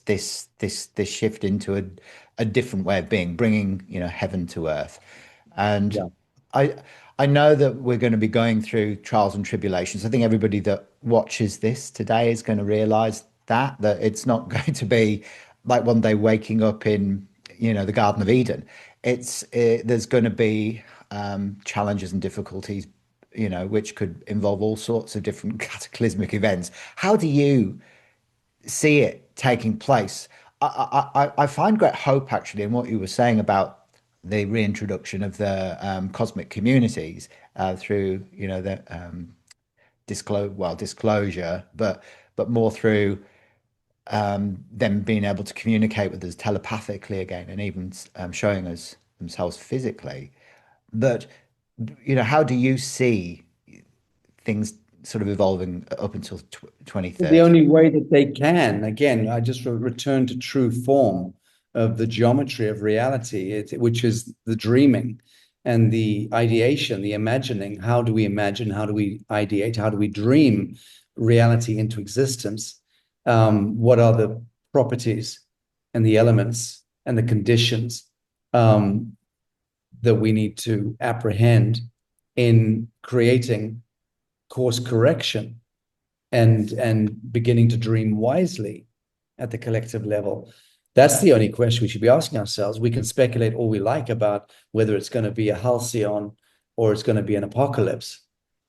shift into a different way of being, bringing heaven to earth. And Yeah. I I know that we're going to be going through trials and tribulations. I think everybody that watches this today is going to realize that it's not going to be like one day waking up in the Garden of Eden. There's going to be challenges and difficulties, which could involve all sorts of different cataclysmic events. How do you see it taking place? I find great hope actually in what you were saying about the reintroduction of the cosmic communities through the disclosure, but more through them being able to communicate with us telepathically again, and even showing us themselves physically. But how do you see things sort of evolving up until The 2030? only way that they can, again, I just return to true form of the geometry of reality, which is the dreaming and the ideation, the imagining. How do we imagine? How do we ideate? How do we dream reality into existence? What are the properties and the elements and the conditions that we need to apprehend in creating course correction and beginning to dream wisely at the collective level? That's the only question we should be asking ourselves. We can speculate all we like about whether it's going to be a halcyon or it's going to be an apocalypse.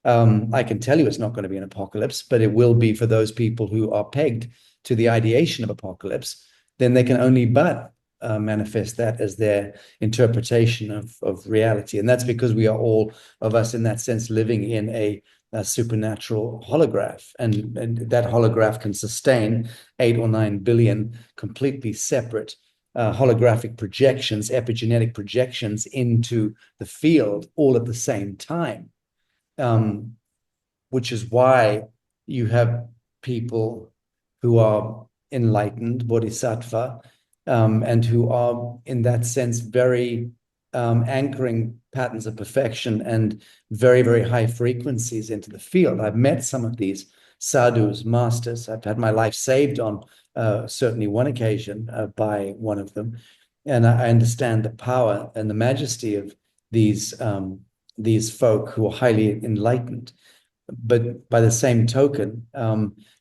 I can tell you it's not going to be an apocalypse, but it will be for those people who are pegged to the ideation of apocalypse. Then they can only but manifest that as their interpretation of reality. And that's because we are all of us, in that sense, living in a supernatural holograph, and that holograph can sustain 8 or 9 billion completely separate holographic projections, epigenetic projections into the field all at the same time, which is why you have people who are enlightened, bodhisattva, and who are, in that sense, very anchoring patterns of perfection and very, very high frequencies into the field. I've met some of these sadhus, masters. I've had my life saved on certainly one occasion by one of them. And I understand the power and the majesty of these folk who are highly enlightened. But by the same token,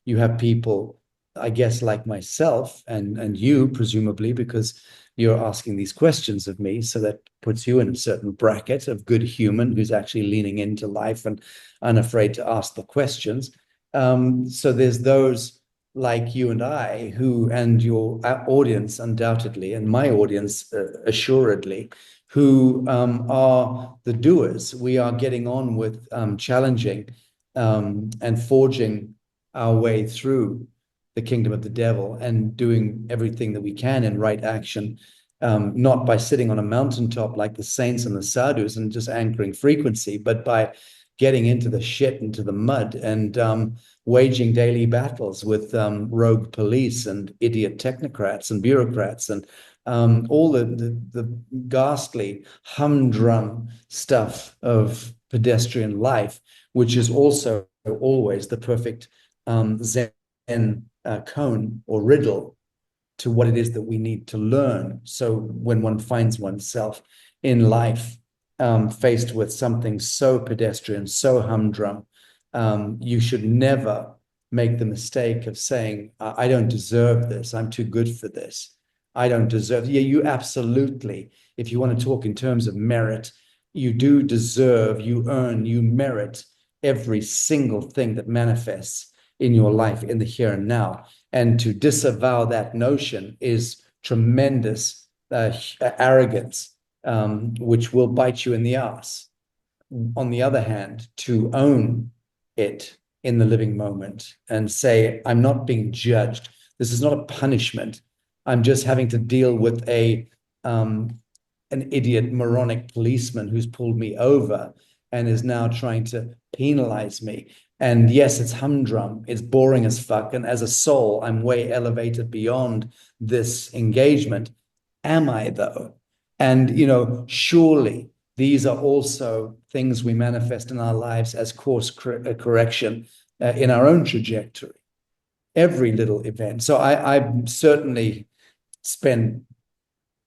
you have people, I guess, like myself and you, presumably, because you're asking these questions of me. So that puts you in a certain bracket of good human who's actually leaning into life and unafraid to ask the questions. So there's those like you and I, who, and your audience undoubtedly, and my audience assuredly, who are the doers. We are getting on with challenging and forging our way through the kingdom of the devil and doing everything that we can in right action, not by sitting on a mountaintop like the saints and the sadhus and just anchoring frequency, but by getting into the shit, into the mud, and waging daily battles with rogue police and idiot technocrats and bureaucrats and all the ghastly humdrum stuff of pedestrian life, which is also always the perfect Zen cone or riddle to what it is that we need to learn. So when one finds oneself in life faced with something so pedestrian, so humdrum, you should never make the mistake of saying, I don't deserve this. I'm too good for this. I don't deserve. Yeah, you absolutely, if you want to talk in terms of merit, you do deserve, you earn, you merit every single thing that manifests in your life in the here and now. And to disavow that notion is tremendous arrogance, which will bite you in the ass. On the other hand, to own it in the living moment and say, I'm not being judged. This is not a punishment. I'm just having to deal with an idiot, moronic policeman who's pulled me over and is now trying to penalize me. And yes, it's humdrum, it's boring as fuck. And as a soul, I'm way elevated beyond this engagement. Am I, though? And, surely these are also things we manifest in our lives as course correction in our own trajectory. Every little event. So I certainly spend,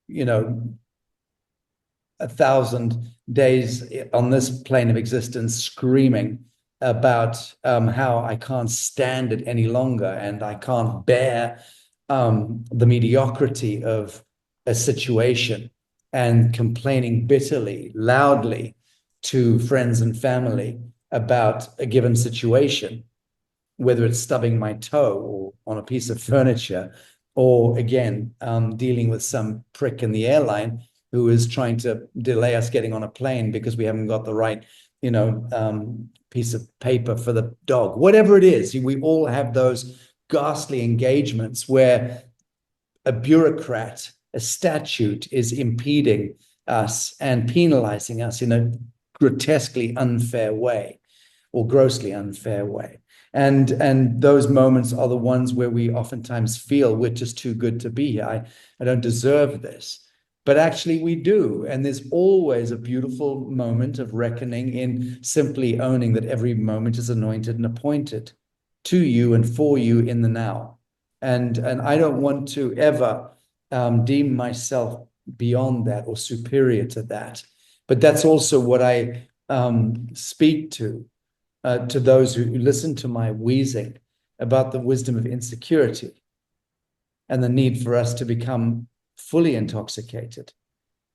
1,000 days on this plane of existence screaming about how I can't stand it any longer and I can't bear the mediocrity of a situation, and complaining bitterly, loudly to friends and family about a given situation, whether it's stubbing my toe or on a piece of furniture, or again, dealing with some prick in the airline who is trying to delay us getting on a plane because we haven't got the right, piece of paper for the dog. Whatever it is, we all have those ghastly engagements where a bureaucrat, a statute is impeding us and penalizing us in a grotesquely unfair way or grossly unfair way. And those moments are the ones where we oftentimes feel we're just too good to be here. I don't deserve this. But actually we do. And there's always a beautiful moment of reckoning in simply owning that every moment is anointed and appointed to you and for you in the now. And I don't want to ever deem myself beyond that or superior to that. But that's also what I speak to those who listen to my wheezing about the wisdom of insecurity and the need for us to become fully intoxicated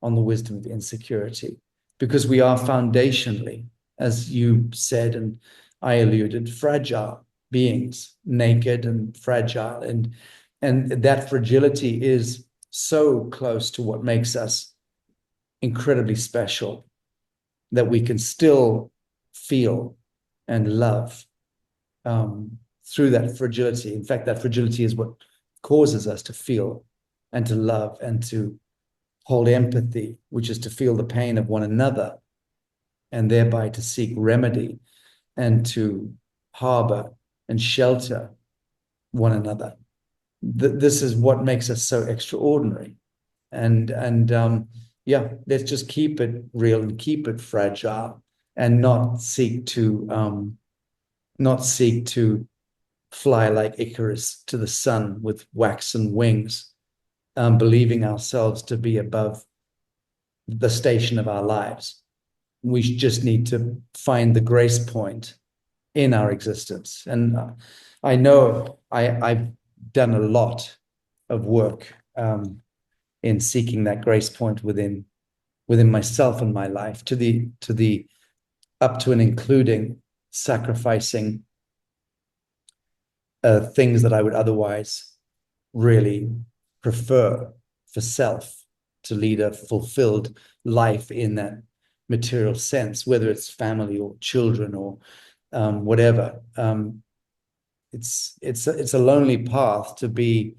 on the wisdom of insecurity, because we are foundationally, as you said and I alluded, fragile beings, naked and fragile, and that fragility is so close to what makes us incredibly special, that we can still feel and love through that fragility. In fact, that fragility is what causes us to feel and to love and to hold empathy, which is to feel the pain of one another and thereby to seek remedy and to harbor and shelter one another. This is what makes us so extraordinary. And yeah, let's just keep it real and keep it fragile and not seek to fly like Icarus to the sun with waxen wings, believing ourselves to be above the station of our lives. We just need to find the grace point in our existence. And I know I've done a lot of work in seeking that grace point within myself and my life, to the up to and including sacrificing things that I would otherwise really prefer for self, to lead a fulfilled life in that material sense, whether it's family or children or whatever. It's a lonely path to be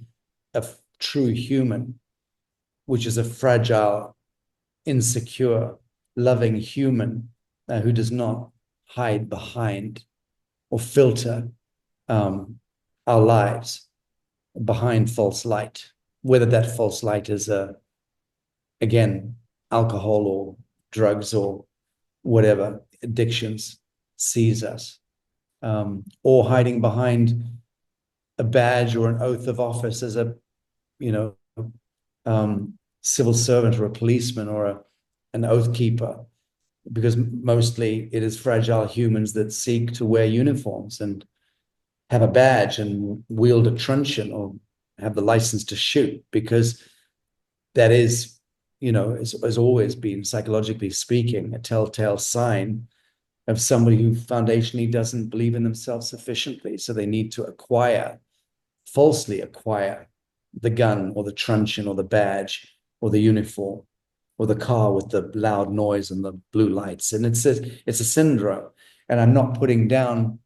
a true human, which is a fragile, insecure, loving human who does not hide behind or filter our lives behind false light, whether that false light is again, alcohol or drugs or whatever addictions sees us, or hiding behind a badge or an oath of office as a, you know, civil servant or a policeman or an oath keeper, because mostly it is fragile humans that seek to wear uniforms and have a badge and wield a truncheon or have the license to shoot, because that is, has always been, psychologically speaking, a telltale sign of somebody who foundationally doesn't believe in themselves sufficiently. So they need to falsely acquire the gun or the truncheon or the badge or the uniform or the car with the loud noise and the blue lights. And it's a syndrome. And I'm not putting down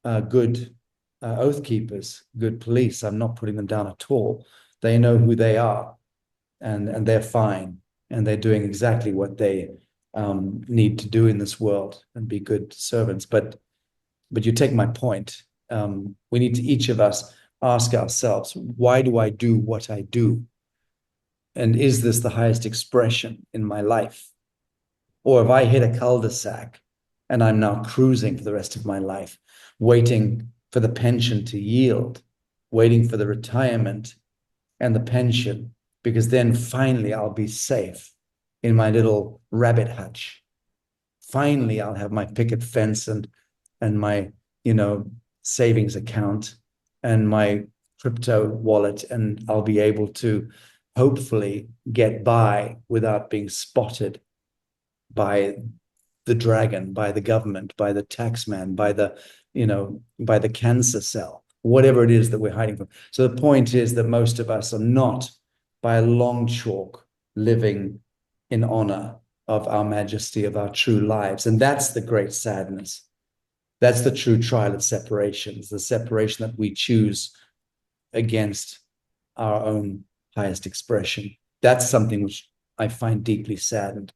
good oath keepers, good police. I'm not putting them down at all. They know who they are, and they're fine, and they're doing exactly what they need to do in this world and be good servants. But you take my point. We need to, each of us, ask ourselves, why do I do what I do? And is this the highest expression in my life? Or have I hit a cul-de-sac and I'm now cruising for the rest of my life, waiting for the pension to yield, waiting for the retirement and the pension, because then finally I'll be safe in my little rabbit hutch. Finally, I'll have my picket fence and my, savings account and my crypto wallet, and I'll be able to hopefully get by without being spotted by the dragon, by the government, by the taxman, by the cancer cell, whatever it is that we're hiding from. So the point is that most of us are not, by a long chalk, living in honor of our majesty, of our true lives. And that's the great sadness. That's the true trial of separation. It's the separation that we choose against our own highest expression. That's something which I find deeply saddening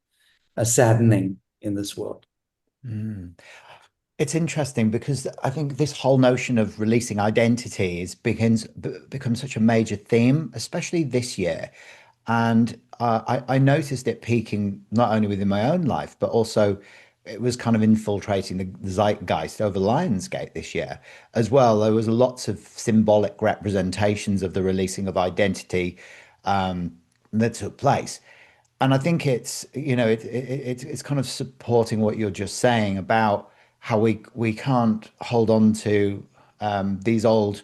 in this world. Mm. It's interesting because I think this whole notion of releasing identity becomes such a major theme, especially this year. And I noticed it peaking not only within my own life, but also it was kind of infiltrating the zeitgeist over Lionsgate this year as well. There was lots of symbolic representations of the releasing of identity that took place. And I think it's kind of supporting what you're just saying about how we can't hold on to these old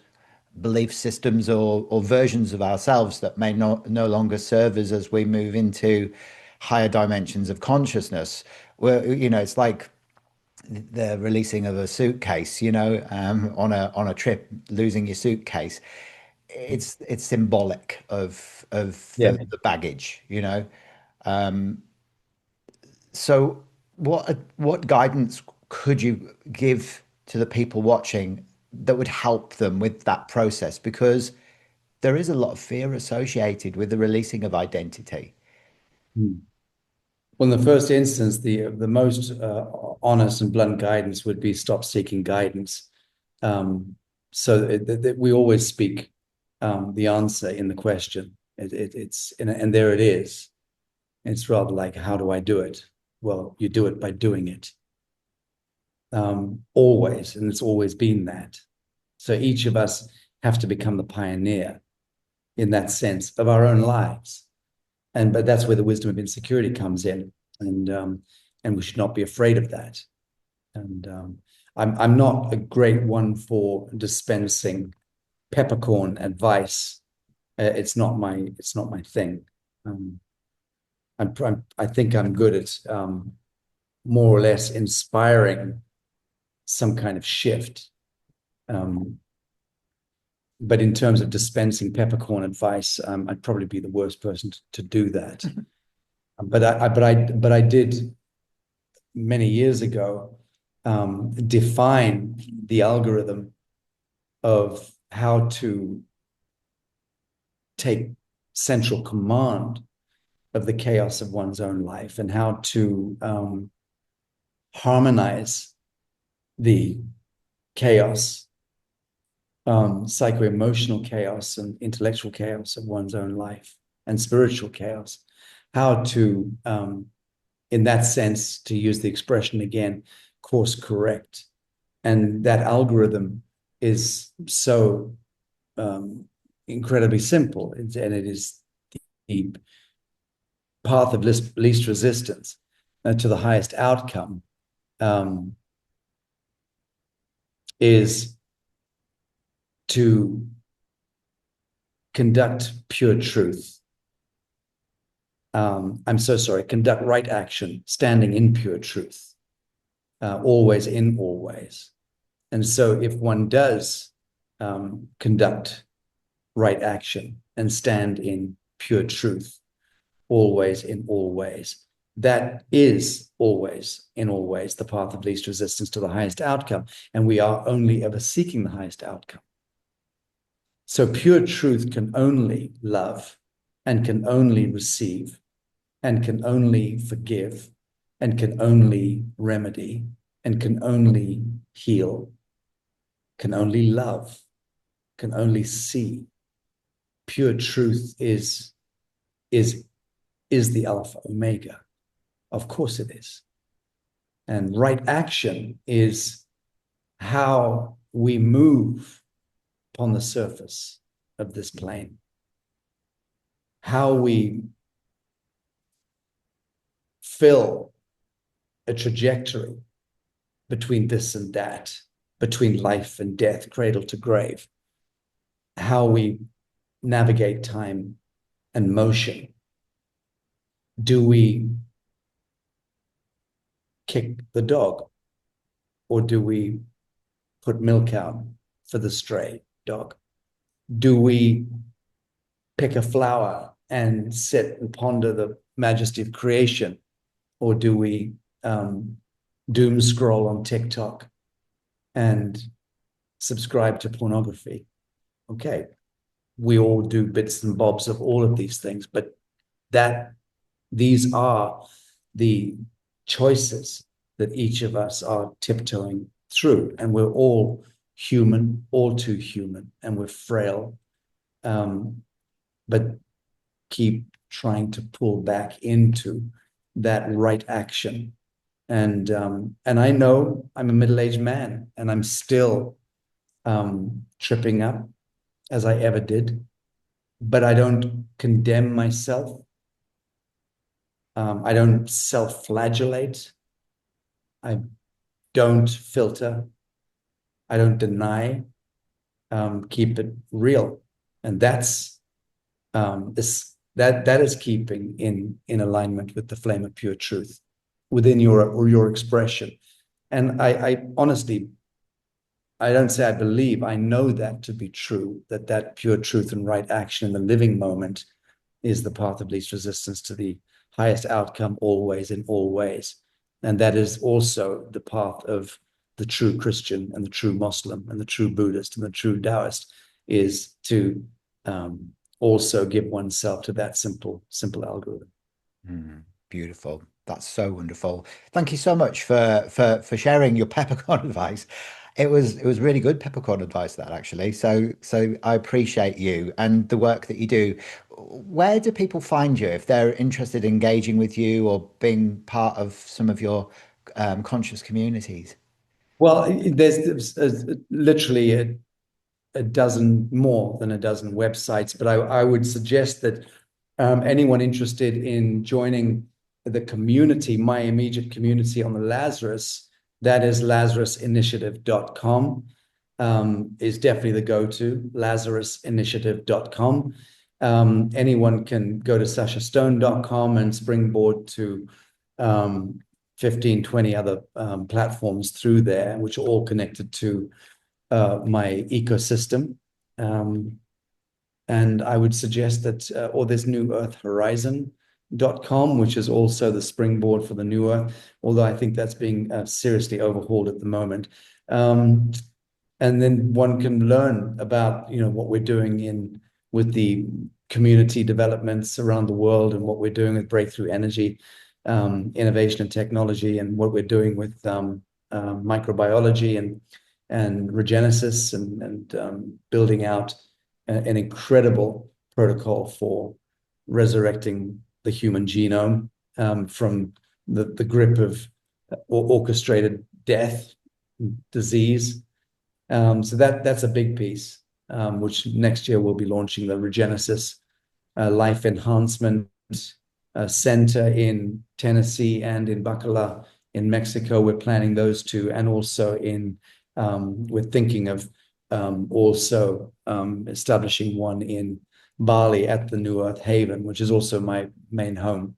belief systems or versions of ourselves that may no longer serve us as we move into higher dimensions of consciousness. Where it's like the releasing of a suitcase, on a trip, losing your suitcase. It's symbolic of Yeah. the baggage. So what guidance could you give to the people watching that would help them with that process? Because there is a lot of fear associated with the releasing of identity. Well, in the first instance, the most honest and blunt guidance would be stop seeking guidance. So that we always speak the answer in the question. And there it is. It's rather like, how do I do it? Well, you do it by doing it. Always, and it's always been that. So each of us have to become the pioneer in that sense of our own lives. But that's where the wisdom of insecurity comes in, and we should not be afraid of that. And I'm not a great one for dispensing peppercorn advice. It's not my thing. I think I'm good at more or less inspiring some kind of shift. But in terms of dispensing peppercorn advice, I'd probably be the worst person to do that. But I did many years ago define the algorithm of how to take central command of the chaos of one's own life and how to harmonize the chaos, psycho-emotional chaos and intellectual chaos of one's own life and spiritual chaos. How to, in that sense, to use the expression again, course correct. And that algorithm is so incredibly simple, and it is the path of least resistance to the highest outcome, is to conduct pure truth. I'm so sorry, conduct right action, standing in pure truth, always in always. And so if one does conduct right action and stand in pure truth, always in all ways, that is always in all ways the path of least resistance to the highest outcome. And we are only ever seeking the highest outcome. So pure truth can only love and can only receive and can only forgive and can only remedy and can only heal, can only love, can only see. Pure truth is the Alpha Omega. Of course it is. And right action is how we move upon the surface of this plane, how we fill a trajectory between this and that, between life and death, cradle to grave, how we navigate time and motion. Do we kick the dog, or do we put milk out for the stray dog? Do we pick a flower and sit and ponder the majesty of creation, or do we doom scroll on TikTok and subscribe to pornography? Okay, we all do bits and bobs of all of these things, but these are the choices that each of us are tiptoeing through, and we're all human, all too human, and we're frail, but keep trying to pull back into that right action. And I know I'm a middle-aged man, and I'm still tripping up as I ever did, but I don't condemn myself. I don't self-flagellate. I don't filter. I don't deny. Keep it real, and that's that is keeping in alignment with the flame of pure truth within your expression. And I honestly, I don't say I believe, I know that to be true, that pure truth and right action in the living moment is the path of least resistance to the highest outcome, always in all ways. And that is also the path of the true Christian and the true Muslim and the true Buddhist and the true Taoist, is to also give oneself to that simple algorithm. Beautiful. That's so wonderful. Thank you so much for sharing your peppercorn advice. It was really good peppercorn advice, that actually. So I appreciate you and the work that you do. Where do people find you if they're interested in engaging with you or being part of some of your conscious communities? Well, there's literally more than a dozen websites, but I would suggest that anyone interested in joining the community, my immediate community on the Lazarus, that is lazarusinitiative.com, is definitely the go-to, lazarusinitiative.com. Anyone can go to sachastone.com and springboard to 15, 20 other platforms through there, which are all connected to my ecosystem. Um, and I would suggest that, or there's newearthhorizon.com, which is also the springboard for the New Earth, although I think that's being seriously overhauled at the moment. Um, and then one can learn about, what we're doing in with the community developments around the world, and what we're doing with breakthrough energy, innovation and technology, and what we're doing with microbiology and regenesis, and building out an incredible protocol for resurrecting the human genome, from the grip of orchestrated death, disease. So that's a big piece, which next year we'll be launching the Regenesis Life Enhancement Center in Tennessee and in Bacalar in Mexico. We're planning those two, and also we're thinking of also establishing one in Bali at the New Earth Haven, which is also my main home.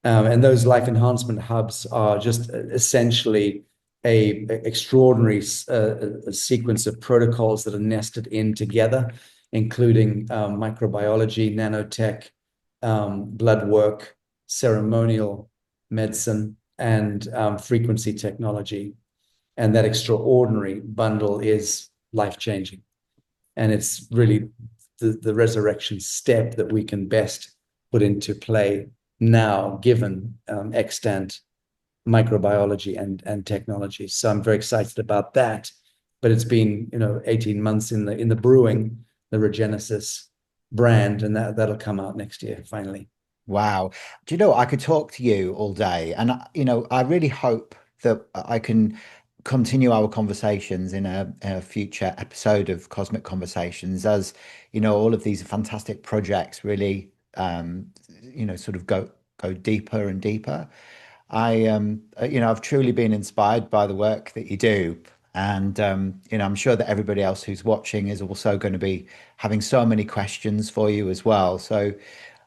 And those life enhancement hubs are just essentially a extraordinary sequence of protocols that are nested in together, including microbiology, nanotech, blood work, ceremonial medicine, and frequency technology. And that extraordinary bundle is life-changing. And it's really the resurrection step that we can best put into play now, given extant microbiology and technology. So I'm very excited about that. But it's been 18 months in the brewing, the Regenesis brand, and that'll come out next year finally. Wow. Do you know, I could talk to you all day, and I really hope that I can continue our conversations in a future episode of Cosmic Conversations, as all of these fantastic projects really sort of go deeper and deeper. I've truly been inspired by the work that you do. And, I'm sure that everybody else who's watching is also going to be having so many questions for you as well. So,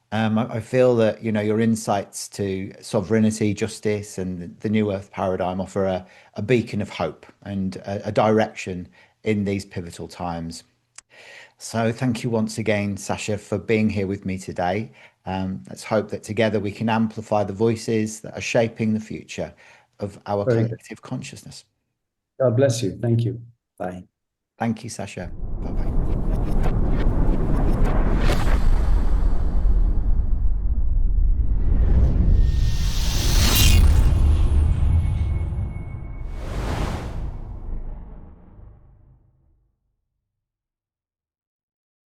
I feel that, your insights to sovereignty, justice, and the New Earth paradigm offer a beacon of hope and a direction in these pivotal times. So thank you once again, Sacha, for being here with me today. Let's hope that together we can amplify the voices that are shaping the future of our Very good. collective consciousness. God bless you. Thank you. Bye. Thank you, Sacha. Bye bye.